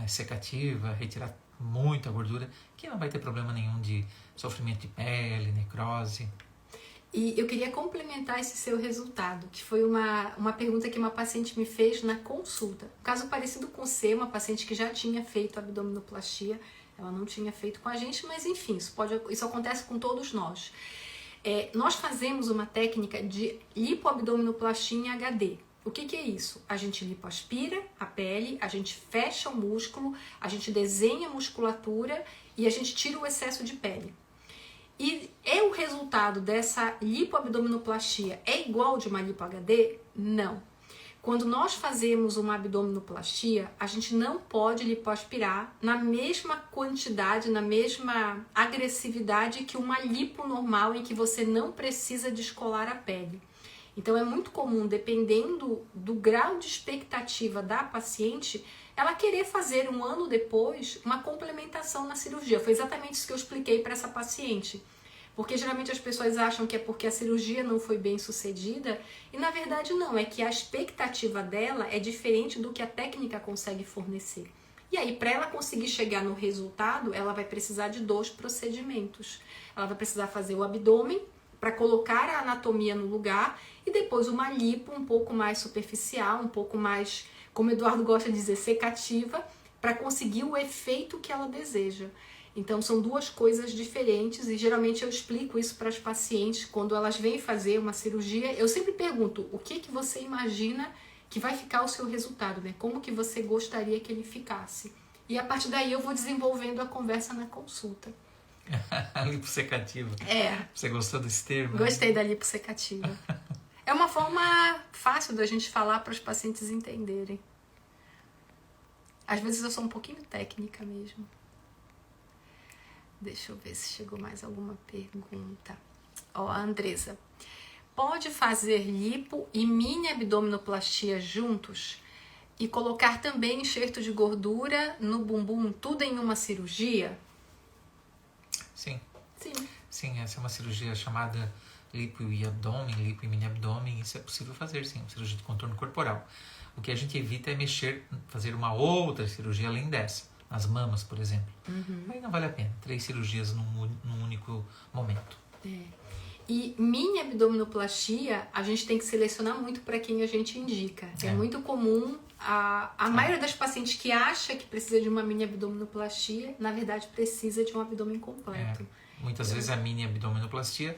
secativa, retirar muita gordura, que não vai ter problema nenhum de sofrimento de pele, necrose. E eu queria complementar esse seu resultado, que foi uma pergunta que uma paciente me fez na consulta. Um caso parecido com o seu, uma paciente que já tinha feito abdominoplastia, ela não tinha feito com a gente, mas enfim, isso acontece com todos nós. Nós fazemos uma técnica de lipoabdominoplastia em HD. O que é isso? A gente lipoaspira a pele, a gente fecha o músculo, a gente desenha a musculatura e a gente tira o excesso de pele. E o resultado dessa lipoabdominoplastia é igual de uma lipo HD? Não. Quando nós fazemos uma abdominoplastia, a gente não pode lipoaspirar na mesma quantidade, na mesma agressividade que uma lipo normal em que você não precisa descolar a pele. Então é muito comum, dependendo do grau de expectativa da paciente, ela querer fazer 1 ano depois uma complementação na cirurgia. Foi exatamente isso que eu expliquei para essa paciente. Porque geralmente as pessoas acham que é porque a cirurgia não foi bem sucedida e na verdade não, é que a expectativa dela é diferente do que a técnica consegue fornecer. E aí, para ela conseguir chegar no resultado, ela vai precisar de 2 procedimentos. Ela vai precisar fazer o abdômen para colocar a anatomia no lugar e depois uma lipo um pouco mais superficial, um pouco mais, como o Eduardo gosta de dizer, secativa, para conseguir o efeito que ela deseja. Então são 2 coisas diferentes e geralmente eu explico isso para as pacientes quando elas vêm fazer uma cirurgia. Eu sempre pergunto, o que você imagina que vai ficar o seu resultado, né? Como que você gostaria que ele ficasse? E a partir daí eu vou desenvolvendo a conversa na consulta. Lipossecativa. Você gostou desse termo? Gostei da lipossecativa. É uma forma fácil da gente falar para os pacientes entenderem. Às vezes eu sou um pouquinho técnica mesmo. Deixa eu ver se chegou mais alguma pergunta. Ó, a Andresa. Pode fazer lipo e mini abdominoplastia juntos? E colocar também enxerto de gordura no bumbum, tudo em uma cirurgia? Sim. Sim. Sim, essa é uma cirurgia chamada lipo e abdômen, lipo e mini abdômen. Isso é possível fazer, sim, uma cirurgia de contorno corporal. O que a gente evita é fazer uma outra cirurgia além dessa. As mamas, por exemplo. Aí não vale a pena. 3 cirurgias num único momento. E mini abdominoplastia, a gente tem que selecionar muito para quem a gente indica. É muito comum, a maioria das pacientes que acha que precisa de uma mini abdominoplastia, na verdade precisa de um abdômen completo. Muitas vezes a mini abdominoplastia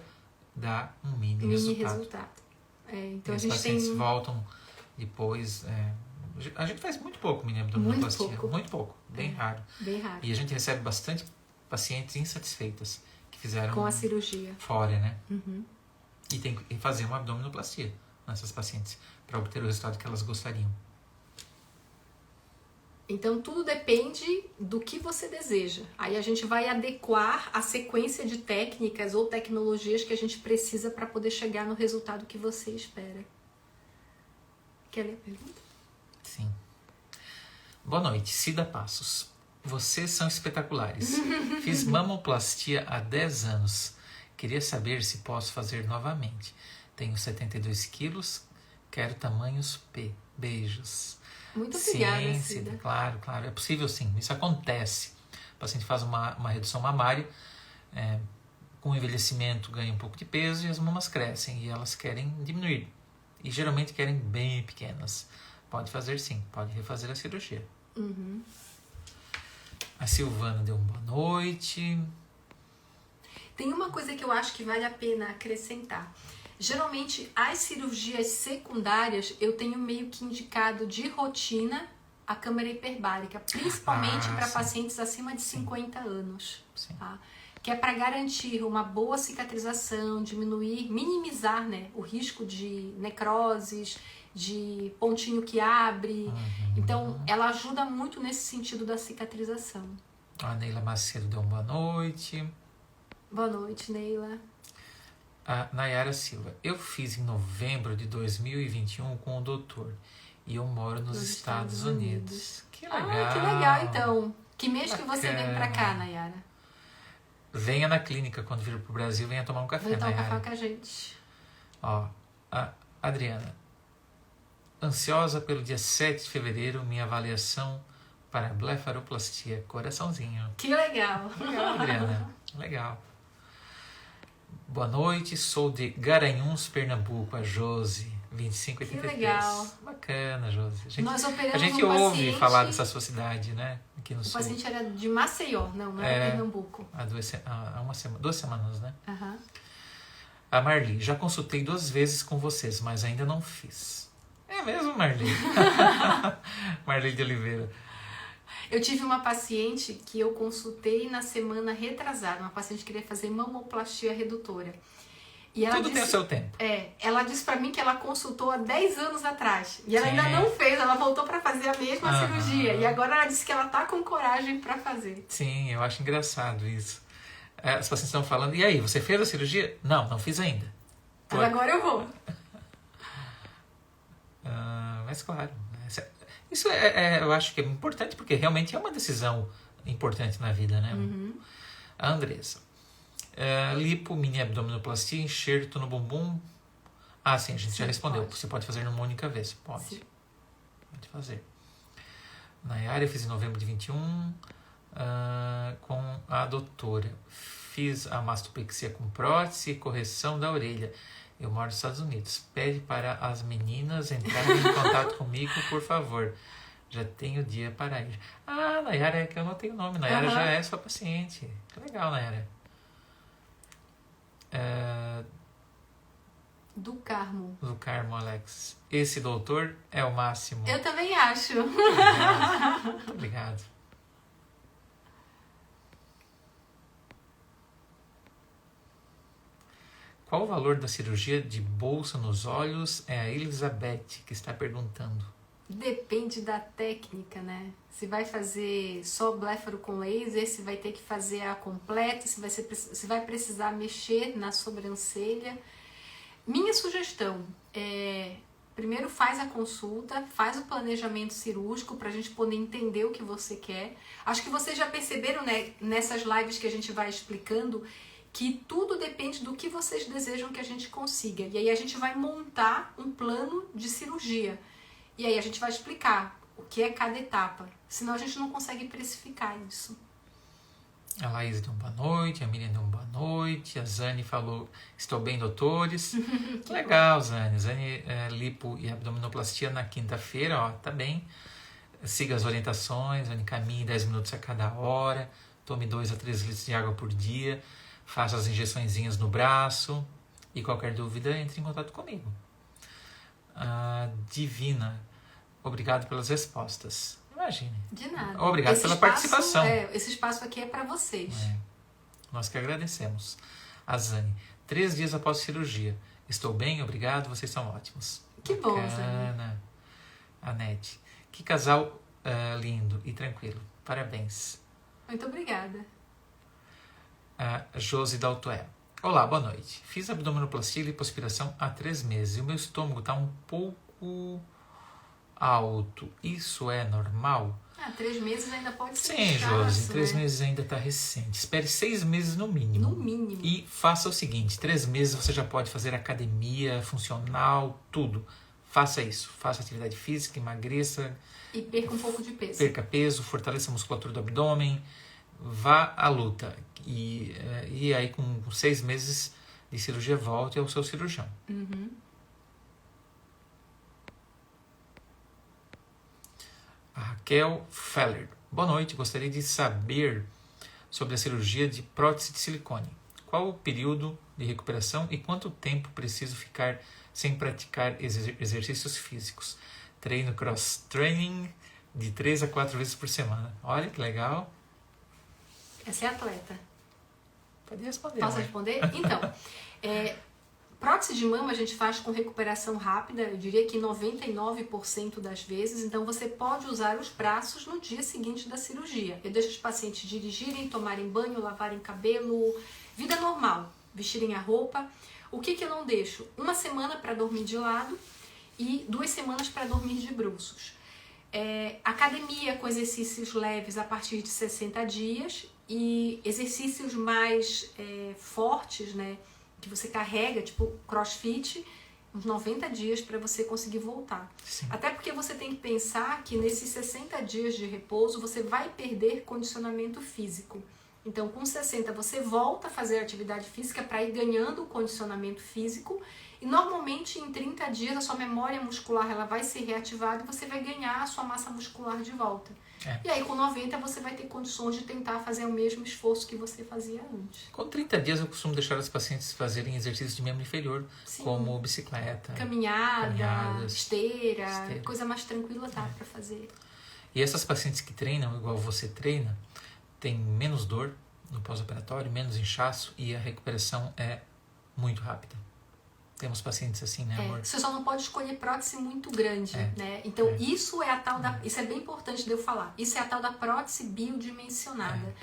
dá um mini resultado. Então e a gente os pacientes voltam depois... A gente faz muito pouco mini abdominoplastia. Muito pouco. Bem raro. Bem raro. E a gente recebe bastante pacientes insatisfeitas que fizeram... Com a cirurgia. Fora, né? E tem que fazer uma abdominoplastia nessas pacientes para obter o resultado que elas gostariam. Então tudo depende do que você deseja. Aí a gente vai adequar a sequência de técnicas ou tecnologias que a gente precisa para poder chegar no resultado que você espera. Quer ler a pergunta? Sim. Boa noite, Cida Passos. Vocês são espetaculares. Fiz mamoplastia há 10 anos. Queria saber se posso fazer novamente. Tenho 72 quilos, quero tamanhos P. Beijos. Muito obrigada, Sim, Cida. Claro. É possível sim. Isso acontece. O paciente faz uma redução mamária, com o envelhecimento ganha um pouco de peso e as mamas crescem e elas querem diminuir. E geralmente querem bem pequenas. Pode fazer sim, pode refazer a cirurgia. A Silvana deu uma boa noite. Tem uma coisa que eu acho que vale a pena acrescentar. Geralmente, as cirurgias secundárias, eu tenho meio que indicado de rotina a câmara hiperbárica, principalmente para pacientes acima de 50 anos. Tá? Que é para garantir uma boa cicatrização, minimizar, né, o risco de necroses, de pontinho que abre. Então, ela ajuda muito nesse sentido da cicatrização. A Neila Macedo deu uma boa noite. Boa noite, Neila. A Nayara Silva. Eu fiz em novembro de 2021 com o doutor. E eu moro nos Estados Unidos. Que legal. Que legal, então. Que mês que você vem pra cá, Nayara? Venha na clínica quando vir pro Brasil, venha tomar um café, Vem tomar um Nayara. café com a gente. Ó, a Adriana. Ansiosa pelo dia 7 de fevereiro, minha avaliação para blefaroplastia. Coraçãozinho. Que legal. Legal, Adriana. Legal. Boa noite, sou de Garanhuns, Pernambuco, a Josi, 2583. Que legal. Bacana, Josi. Nós operamos A gente um ouve paciente, falar dessa sua cidade, né? Aqui no o sul. paciente era de Maceió, não era Pernambuco. Há 2 semanas, né? Uhum. A Marli, já consultei 2 vezes com vocês, mas ainda não fiz. É mesmo, Marli? Marli de Oliveira. Eu tive uma paciente que eu consultei na semana retrasada, uma paciente que queria fazer mamoplastia redutora. E ela Tudo tem o seu tempo. Ela disse pra mim que ela consultou há 10 anos atrás. E ela Sim. ainda não fez, ela voltou pra fazer a mesma cirurgia. E agora ela disse que ela tá com coragem pra fazer. Sim, eu acho engraçado isso. As pacientes estão falando, e aí, você fez a cirurgia? Não fiz ainda. Mas agora eu vou. Mas claro, isso eu acho que é importante, porque realmente é uma decisão importante na vida, né? Uhum. A Andressa. Lipo, mini abdominoplastia, enxerto no bumbum. Ah, sim, a gente já respondeu. Pode. Você pode fazer numa única vez. Pode. Sim. Pode fazer. Nayara, eu fiz em novembro de 21 com a doutora. Fiz a mastopexia com prótese e correção da orelha. Eu moro nos Estados Unidos. Pede para as meninas entrarem em contato comigo, por favor. Já tenho dia para ir. Ah, Nayara, é que eu não tenho nome. Nayara já é sua paciente. Que legal, Nayara. Do Carmo. Do Carmo, Alex. Esse doutor é o máximo. Eu também acho. Muito obrigado. Qual o valor da cirurgia de bolsa nos olhos? É a Elizabeth que está perguntando. Depende da técnica, né? Se vai fazer só bléfaro com laser, se vai ter que fazer a completa, se vai precisar mexer na sobrancelha. Minha sugestão é, primeiro faz a consulta, faz o planejamento cirúrgico para a gente poder entender o que você quer. Acho que vocês já perceberam, né, nessas lives que a gente vai explicando, que tudo depende do que vocês desejam que a gente consiga. E aí a gente vai montar um plano de cirurgia. E aí a gente vai explicar o que é cada etapa. Senão a gente não consegue precificar isso. A Laís deu uma boa noite, a Miriam deu uma boa noite, a Zane falou, estou bem, doutores. Legal, Zane. Zane, lipo e abdominoplastia na quinta-feira, ó, tá bem. Siga as orientações, Zane, caminhe 10 minutos a cada hora, tome 2 a 3 litros de água por dia, faça as injeçõezinhas no braço e qualquer dúvida, entre em contato comigo. Divina, obrigado pelas respostas. Imagine. De nada. Obrigado pela participação. Esse espaço aqui é para vocês. Nós que agradecemos. A Zane, 3 dias após cirurgia. Estou bem, obrigado, vocês são ótimos. Que bom, Zane. A Nete. Que casal lindo e tranquilo. Parabéns. Muito obrigada. A Josi Daltoé. Olá, boa noite. Fiz abdominoplastia e lipoaspiração há 3 meses. E o meu estômago está um pouco alto. Isso é normal? 3 meses ainda pode ser. Sim, Josi, 3 meses ainda está recente. Espere 6 meses no mínimo. No mínimo. E faça o seguinte, 3 meses você já pode fazer academia, funcional, tudo. Faça isso. Faça atividade física, emagreça. E perca um pouco de peso. Perca peso, fortaleça a musculatura do abdômen. Vá à luta. E aí com 6 meses de cirurgia volte ao seu cirurgião. Uhum. A Raquel Feller. Boa noite, gostaria de saber sobre a cirurgia de prótese de silicone. Qual o período de recuperação e quanto tempo preciso ficar sem praticar exercícios físicos? Treino cross-training de 3 a 4 vezes por semana. Olha que legal. Essa é atleta. Pode responder. Posso responder? Então, Prótese de mama a gente faz com recuperação rápida, eu diria que 99% das vezes, então você pode usar os braços no dia seguinte da cirurgia. Eu deixo os pacientes dirigirem, tomarem banho, lavarem cabelo, vida normal, vestirem a roupa. O que eu não deixo? 1 semana para dormir de lado e 2 semanas para dormir de bruços. Academia com exercícios leves a partir de 60 dias e exercícios mais fortes, né? Que você carrega, tipo crossfit, uns 90 dias para você conseguir voltar. Sim. Até porque você tem que pensar que nesses 60 dias de repouso você vai perder condicionamento físico. Então, com 60 você volta a fazer atividade física para ir ganhando o condicionamento físico e normalmente em 30 dias a sua memória muscular ela vai ser reativada e você vai ganhar a sua massa muscular de volta. E aí com 90 você vai ter condições de tentar fazer o mesmo esforço que você fazia antes. Com 30 dias eu costumo deixar os pacientes fazerem exercícios de membro inferior, Sim. como bicicleta, caminhadas, esteira, esteira. coisa mais tranquila dá para fazer. E essas pacientes que treinam igual você treina, têm menos dor no pós-operatório, menos inchaço e a recuperação é muito rápida. Temos pacientes assim, né, amor? Você só não pode escolher prótese muito grande, né? Então, isso é a tal da... Isso é bem importante de eu falar. Isso é a tal da prótese biodimensionada.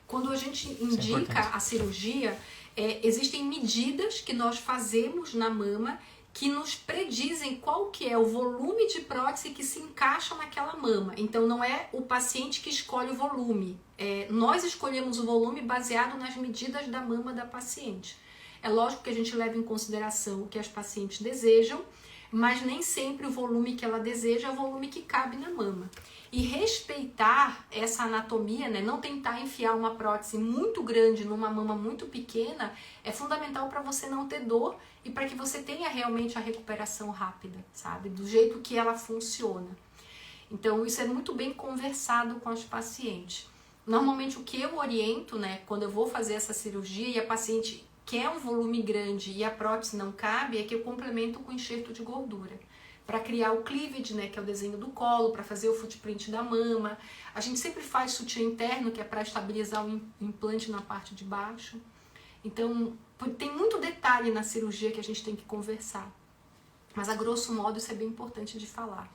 Quando a gente indica a cirurgia, existem medidas que nós fazemos na mama que nos predizem qual que é o volume de prótese que se encaixa naquela mama. Então, não é o paciente que escolhe o volume. Nós escolhemos o volume baseado nas medidas da mama da paciente. É lógico que a gente leva em consideração o que as pacientes desejam, mas nem sempre o volume que ela deseja é o volume que cabe na mama. E respeitar essa anatomia, né, não tentar enfiar uma prótese muito grande numa mama muito pequena, é fundamental para você não ter dor e para que você tenha realmente a recuperação rápida, sabe? Do jeito que ela funciona. Então, isso é muito bem conversado com as pacientes. Normalmente, o que eu oriento, né, quando eu vou fazer essa cirurgia e a paciente quer um volume grande e a prótese não cabe, é que eu complemento com enxerto de gordura. Para criar o cleavage, né, que é o desenho do colo, para fazer o footprint da mama. A gente sempre faz sutiã interno, que é para estabilizar o implante na parte de baixo. Então, tem muito detalhe na cirurgia que a gente tem que conversar. Mas, a grosso modo, isso é bem importante de falar.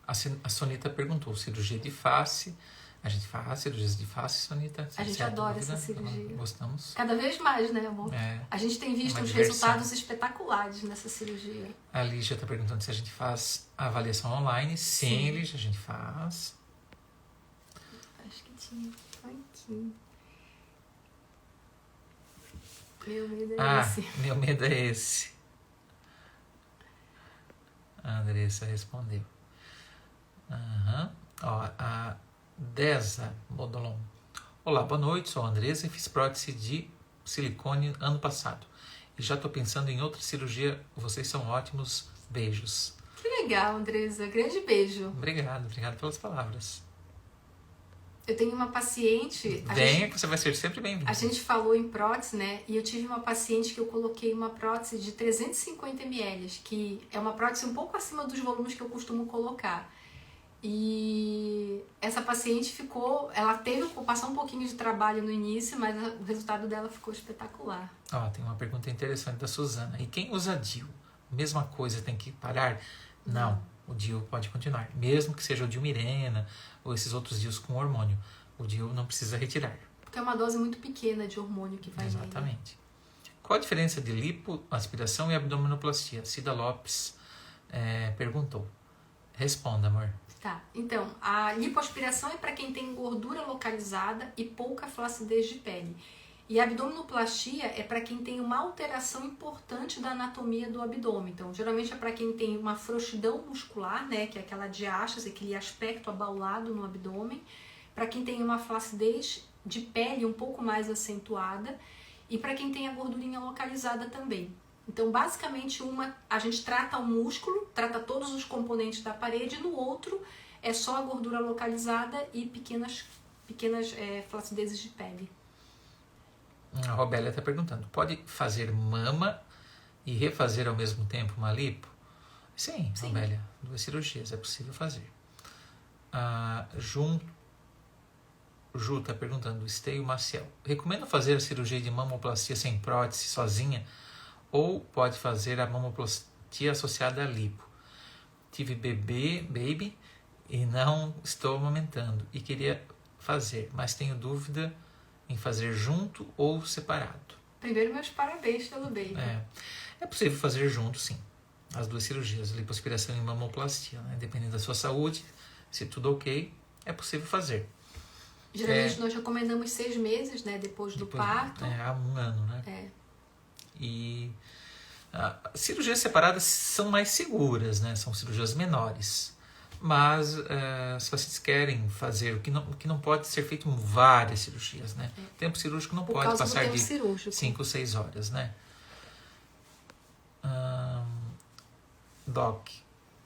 A Sonita perguntou, cirurgia de face... A gente faz cirurgias de face, Sonita? A gente adora essa cirurgia. Gostamos. Cada vez mais, né, amor? A gente tem visto uns resultados espetaculares nessa cirurgia. A Lígia está perguntando se a gente faz a avaliação online. Sim, Lígia, a gente faz. Acho que tinha aqui. Meu medo é esse. Meu medo é esse. A Andressa respondeu. Ó, a Deza Modolon. Olá, boa noite, sou a Andressa e fiz prótese de silicone ano passado. E já estou pensando em outra cirurgia. Vocês são ótimos. Beijos. Que legal, Andressa. Grande beijo. Obrigado pelas palavras. Eu tenho uma paciente... Venha que você vai ser sempre bem-vindo. A gente falou em prótese, né? E eu tive uma paciente que eu coloquei uma prótese de 350 ml, que é uma prótese um pouco acima dos volumes que eu costumo colocar. E essa paciente ela teve que passar um pouquinho de trabalho no início, mas o resultado dela ficou espetacular. Tem uma pergunta interessante da Suzana. E quem usa DIU? Mesma coisa, tem que parar? Não, o DIU pode continuar. Mesmo que seja o DIU Mirena ou esses outros DIUs com hormônio. O DIU não precisa retirar. Porque é uma dose muito pequena de hormônio que vai Exatamente. Nele. Qual a diferença de lipoaspiração e abdominoplastia? Cida Lopes perguntou. Responda, amor. Tá, então, a lipoaspiração é para quem tem gordura localizada e pouca flacidez de pele. E a abdominoplastia é para quem tem uma alteração importante da anatomia do abdômen. Então, geralmente é para quem tem uma frouxidão muscular, né, que é aquela diástase, aquele aspecto abaulado no abdômen. Para quem tem uma flacidez de pele um pouco mais acentuada. E para quem tem a gordurinha localizada também. Então, basicamente, a gente trata o músculo, trata todos os componentes da parede, e no outro é só a gordura localizada e pequenas flacidezes de pele. A Robélia está perguntando, pode fazer mama e refazer ao mesmo tempo uma lipo? Sim. Robélia, 2 cirurgias, é possível fazer. A Ju está perguntando, Esteio Maciel, recomendo fazer a cirurgia de mamoplastia sem prótese, sozinha, ou pode fazer a mamoplastia associada à lipo. Tive baby, e não estou amamentando e queria fazer, mas tenho dúvida em fazer junto ou separado. Primeiro, meus parabéns pelo baby. É possível fazer junto, sim, as duas cirurgias, lipoaspiração e mamoplastia, né? Dependendo da sua saúde, se tudo ok, é possível fazer. Geralmente nós recomendamos 6 meses, né, depois do parto. Há 1 ano, né? E cirurgias separadas são mais seguras, né? São cirurgias menores. Mas se vocês querem fazer, o que não pode ser feito em várias cirurgias, né? O tempo cirúrgico não pode passar de 5 ou 6 horas, né? Doc,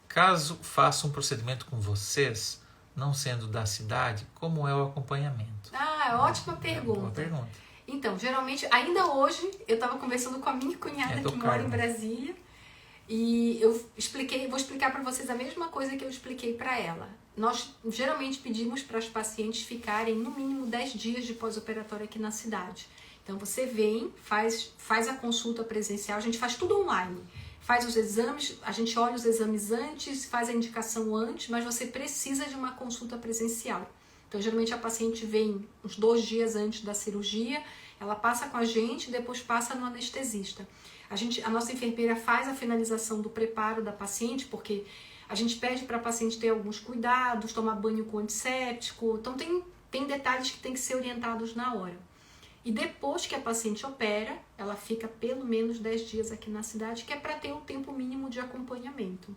caso faça um procedimento com vocês, não sendo da cidade, como é o acompanhamento? Ótima pergunta. Boa pergunta. Então, geralmente, ainda hoje, eu estava conversando com a minha cunhada que mora em Brasília, e eu vou explicar para vocês a mesma coisa que eu expliquei para ela. Nós geralmente pedimos para as pacientes ficarem no mínimo 10 dias de pós-operatório aqui na cidade. Então você vem, faz a consulta presencial, a gente faz tudo online. Faz os exames, a gente olha os exames antes, faz a indicação antes, mas você precisa de uma consulta presencial. Então geralmente a paciente vem uns 2 dias antes da cirurgia, ela passa com a gente, depois passa no anestesista. A nossa enfermeira faz a finalização do preparo da paciente, porque a gente pede para a paciente ter alguns cuidados, tomar banho com antisséptico, então tem detalhes que tem que ser orientados na hora. E depois que a paciente opera, ela fica pelo menos 10 dias aqui na cidade, que é para ter o tempo mínimo de acompanhamento.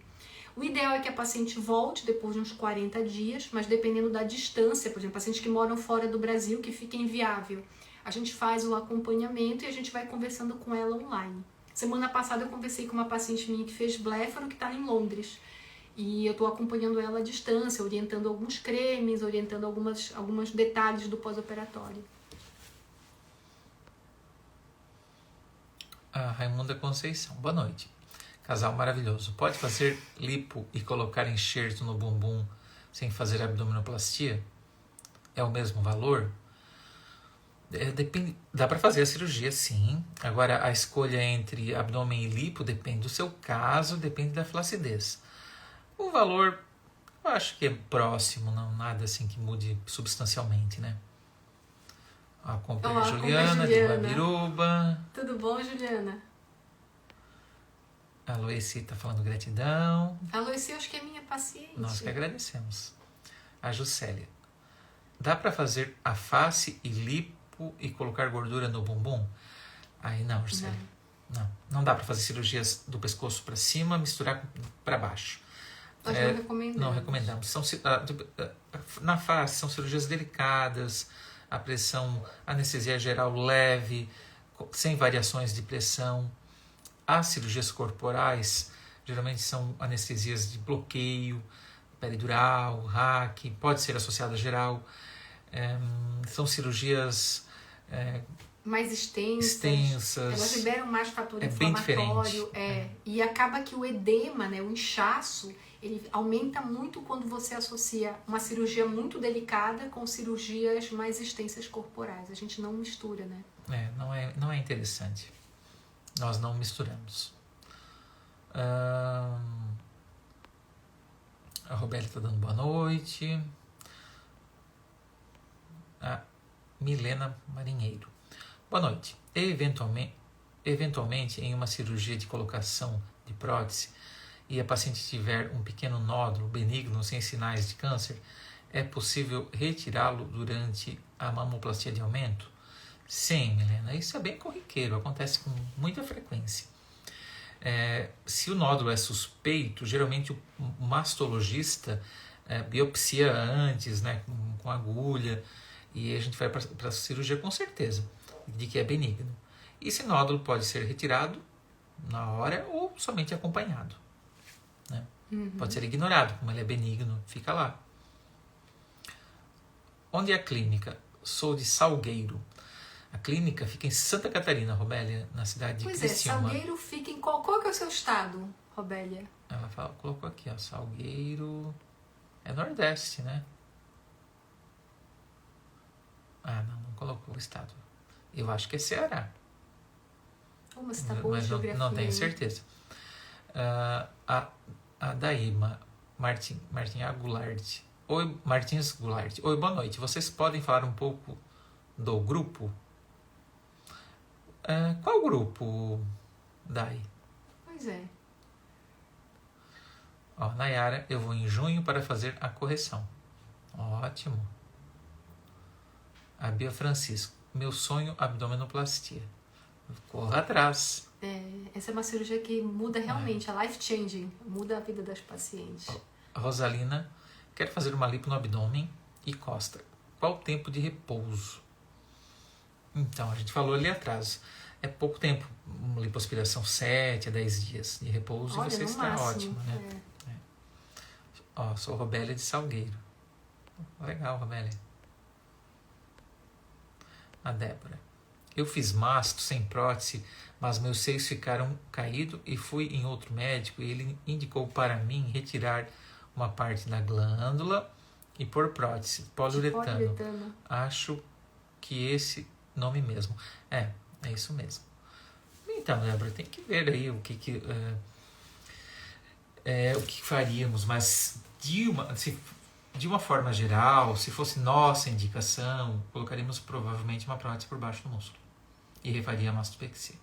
O ideal é que a paciente volte depois de uns 40 dias, mas dependendo da distância, por exemplo, pacientes que moram fora do Brasil, que fica inviável, a gente faz o acompanhamento e a gente vai conversando com ela online. Semana passada eu conversei com uma paciente minha que fez blefaro, que está em Londres. E eu estou acompanhando ela à distância, orientando alguns cremes, orientando alguns detalhes do pós-operatório. A Raimunda Conceição, boa noite. Casal maravilhoso, pode fazer lipo e colocar enxerto no bumbum sem fazer abdominoplastia? É o mesmo valor? Depende, dá para fazer a cirurgia, sim. Agora, a escolha entre abdômen e lipo depende do seu caso, depende da flacidez. O valor, eu acho que é próximo, não nada assim que mude substancialmente, né? A compra Juliana, de Guabiruba. Tudo bom, Juliana? A Loeci está falando gratidão. A Loeci, acho que é minha paciente. Nós que agradecemos. A Juscelia. Dá para fazer a face e lipo e colocar gordura no bumbum? Aí não, Juscelia. Não dá para fazer cirurgias do pescoço para cima, misturar para baixo. Nós não recomendamos. Não recomendamos. Na face, são cirurgias delicadas, a pressão, anestesia geral leve, sem variações de pressão. As cirurgias corporais, geralmente são anestesias de bloqueio, peridural, RAC, pode ser associada a geral. São cirurgias mais extensas. Elas liberam mais fator inflamatório. E acaba que o edema, né, o inchaço, ele aumenta muito quando você associa uma cirurgia muito delicada com cirurgias mais extensas corporais. A gente não mistura, né? Não é interessante. Nós não misturamos. A Robélia está dando boa noite. A Milena Marinheiro. Boa noite. Eventualmente, em uma cirurgia de colocação de prótese e a paciente tiver um pequeno nódulo benigno sem sinais de câncer, é possível retirá-lo durante a mamoplastia de aumento? Sim, Milena, isso é bem corriqueiro, acontece com muita frequência. Se o nódulo é suspeito, geralmente o mastologista biopsia antes, né, com agulha, e a gente vai para a cirurgia com certeza de que é benigno. E esse nódulo pode ser retirado na hora ou somente acompanhado. Né? Pode ser ignorado, como ele é benigno, fica lá. Onde é a clínica? Sou de Salgueiro. A clínica fica em Santa Catarina, Robélia, na cidade de Criciúma. Salgueiro fica em qual que é o seu estado, Robélia? Ela colocou aqui, ó, Salgueiro... É Nordeste, né? Não colocou o estado. Eu acho que é Ceará. Mas tá boa mas geografia, não tenho hein? certeza. A Daíma Martin Goulart. Oi, Martins Goulart. Oi, boa noite. Vocês podem falar um pouco do grupo? Qual grupo, Dai? Pois é. Nayara, eu vou em junho para fazer a correção. Ótimo. A Bia Francisco. Meu sonho, abdominoplastia. Corra atrás. Essa é uma cirurgia que muda realmente, é life changing, muda a vida das pacientes. A Rosalina, quero fazer uma lipo no abdômen e costa. Qual o tempo de repouso? Então, a gente falou ali atrás. É pouco tempo. Uma lipoaspiração 7 a 10 dias de repouso. Olha, e você no está máximo, ótimo, né? Sou Robélia de Salgueiro. Legal, Robélia. A Débora. Eu fiz masto sem prótese, mas meus seios ficaram caídos e fui em outro médico e ele indicou para mim retirar uma parte da glândula e pôr prótese, poliuretano. Acho que esse nome mesmo. É isso mesmo. Então, Débora, tem que ver aí o que faríamos, mas de uma forma geral, se fosse nossa indicação, colocaríamos provavelmente uma prótese por baixo do músculo e refaria a mastopexia.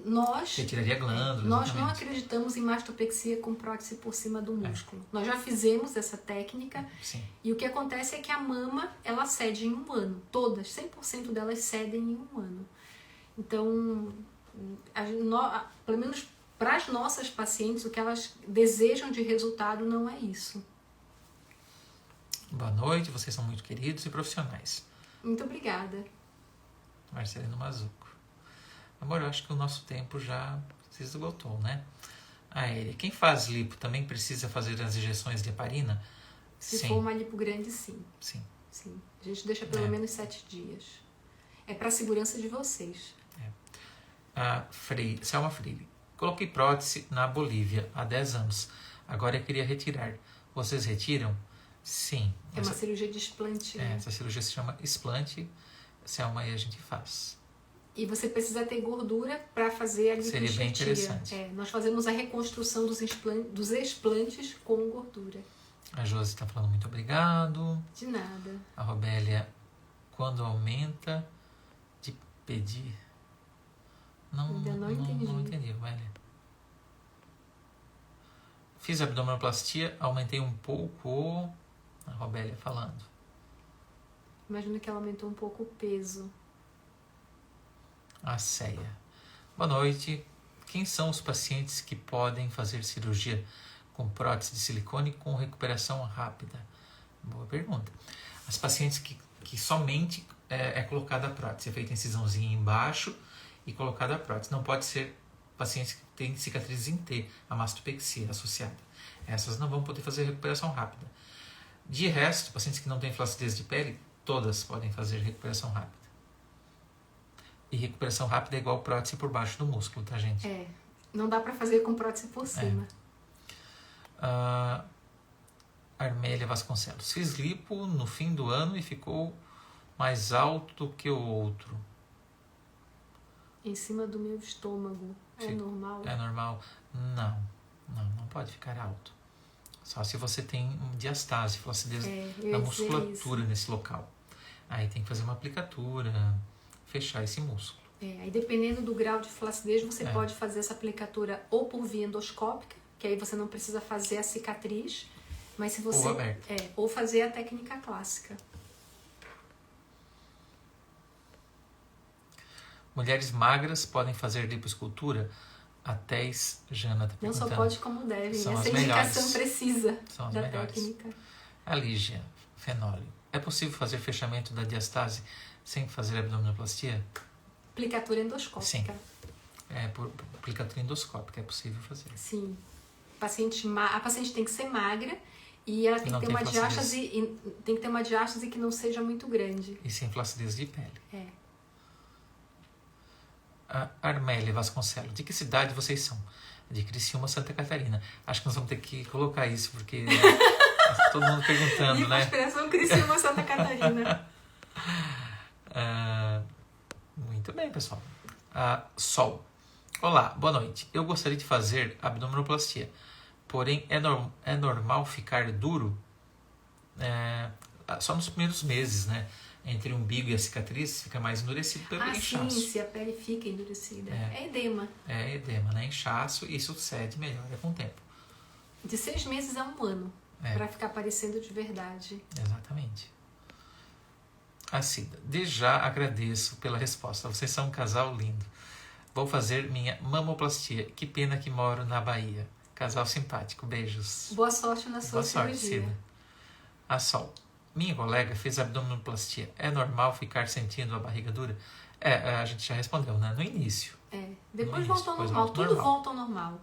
Nós retiraria a glândula. Nós não acreditamos em mastopexia com prótese por cima do músculo. Nós já fizemos essa técnica. Sim. E o que acontece é que a mama, ela cede em 1 ano. Todas, 100% delas cedem em 1 ano. Então, pelo menos para as nossas pacientes, o que elas desejam de resultado não é isso. Boa noite, vocês são muito queridos e profissionais. Muito obrigada. Marcelino Mazuco. Amor, eu acho que o nosso tempo já se esgotou, né? Aérea. Quem faz lipo também precisa fazer as injeções de heparina? Se for uma lipo grande, sim. Sim. A gente deixa pelo menos 7 dias. É para a segurança de vocês. A Selma Freire. Coloquei prótese na Bolívia há 10 anos. Agora eu queria retirar. Vocês retiram? Sim. É uma cirurgia de explante. Essa cirurgia se chama explante. Selma, aí a gente faz. E você precisa ter gordura para fazer a lipoenxertia. Seria bem interessante. Nós fazemos a reconstrução dos explantes com gordura. A Josi está falando muito obrigado. De nada. A Robélia, quando aumenta de pedir... Ainda não entendi. Não entendi, Robélia. Fiz abdominoplastia, aumentei um pouco... A Robélia falando. Imagino que ela aumentou um pouco o peso. A Ceia. Boa noite. Quem são os pacientes que podem fazer cirurgia com prótese de silicone com recuperação rápida? Boa pergunta. As pacientes que somente é colocada a prótese, é feita incisãozinha embaixo e colocada a prótese. Não pode ser pacientes que têm cicatrizes em T, a mastopexia associada. Essas não vão poder fazer recuperação rápida. De resto, pacientes que não têm flacidez de pele, todas podem fazer recuperação rápida. E recuperação rápida é igual prótese por baixo do músculo, tá, gente? Não dá pra fazer com prótese por cima. Armélia Vasconcelos. Fiz lipo no fim do ano e ficou mais alto do que o outro. Em cima do meu estômago. É normal? É normal? Não pode ficar alto. Só se você tem diastase, flacidez da musculatura nesse local. Aí tem que fazer uma aplicatura, fechar esse músculo. Aí dependendo do grau de flacidez, você pode fazer essa aplicatura ou por via endoscópica, que aí você não precisa fazer a cicatriz, mas se você... Ou aberta. Ou fazer a técnica clássica. Mulheres magras podem fazer lipoescultura? A Thais Jana tá perguntando. Não só pode como deve. São Essa as indicação melhores. precisa São as da melhores. técnica. A Lígia Fenólio. É possível fazer fechamento da diastase sem fazer abdominoplastia? Aplicatura endoscópica. Sim. Por aplicatura endoscópica é possível fazer. Sim. A paciente tem que ser magra e ela tem que ter uma diástase, que não seja muito grande. E sem flacidez de pele. A Armélia Vasconcelos. De que cidade vocês são? De Criciúma, Santa Catarina. Acho que nós vamos ter que colocar isso, porque tá todo mundo perguntando, né? Lipoaspiração Criciúma, Santa Catarina. Muito bem, pessoal. Sol. Olá, boa noite. Eu gostaria de fazer abdominoplastia, porém é normal ficar duro só nos primeiros meses, né? Entre o umbigo e a cicatriz fica mais endurecido pelo inchaço. Sim, se a pele fica endurecida. É edema. É edema, né? Inchaço, e isso cede melhor com o tempo. De 6 meses a 1 ano, para ficar parecendo de verdade. Exatamente. A Cida, desde já agradeço pela resposta. Vocês são um casal lindo. Vou fazer minha mamoplastia. Que pena que moro na Bahia. Casal simpático. Beijos. Boa sorte na sua cirurgia. Boa sorte, Cida. A Sol. Minha colega fez abdominoplastia. É normal ficar sentindo a barriga dura? A gente já respondeu, né? No início. Depois volta ao normal. Tudo volta ao normal.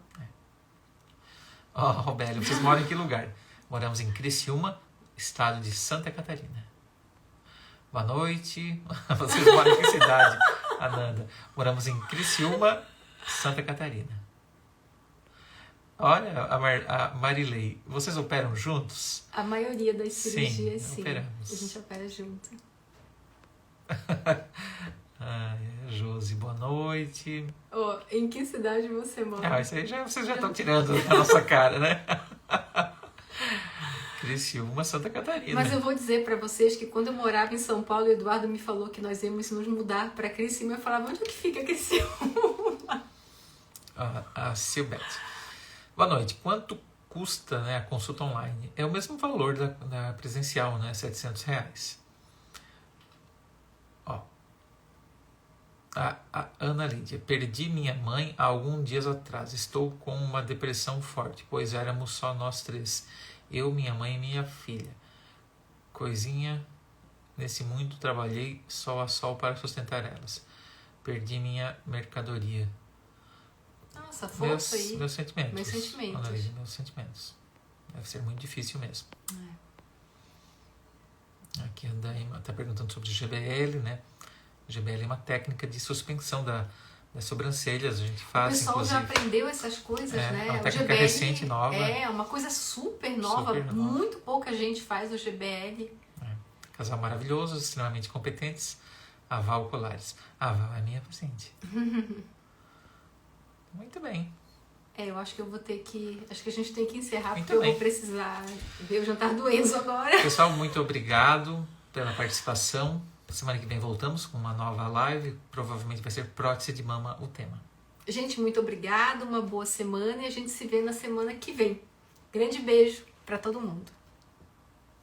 Robélio, vocês moram em que lugar? Moramos em Criciúma, estado de Santa Catarina. Boa noite. Vocês moram em que cidade, Ananda? Moramos em Criciúma, Santa Catarina. Olha, a Marilei, vocês operam juntos? A maioria das cirurgias, sim. Operamos. A gente opera junto. Josi, boa noite. Em que cidade você mora? Isso aí vocês já estão tirando da nossa cara, né? Criciúma, Santa Catarina. Mas eu vou dizer para vocês que quando eu morava em São Paulo, o Eduardo me falou que nós íamos nos mudar para Criciúma. Eu falava, onde é que fica Criciúma? A Silbete. Boa noite. Quanto custa, né, a consulta online? É o mesmo valor da presencial, né? R$700. A Ana Lídia. Perdi minha mãe há alguns dias atrás. Estou com uma depressão forte, pois éramos só nós 3. Eu, minha mãe e minha filha. Coisinha, nesse mundo trabalhei sol a sol para sustentar elas. Perdi minha mercadoria. Nossa, força aí. Meus sentimentos. Meus sentimentos. Ana Lídia, meus sentimentos. Deve ser muito difícil mesmo. Aqui a Daima está perguntando sobre GBL, né? GBL é uma técnica de suspensão das sobrancelhas, a gente faz, o pessoal inclusive. Já aprendeu essas coisas, né? É uma técnica GBL recente, nova. É uma coisa super nova, muito pouca gente faz o GBL. Casal maravilhoso, extremamente competentes. A Val Colares. A Val é minha paciente. Muito bem. Eu acho que eu vou ter que... Acho que a gente tem que encerrar, muito porque bem. Eu vou precisar ver o jantar do Enzo agora. Pessoal, muito obrigado pela participação. Semana que vem voltamos com uma nova live. Provavelmente vai ser prótese de mama o tema. Gente, muito obrigada. Uma boa semana e a gente se vê na semana que vem. Grande beijo para todo mundo.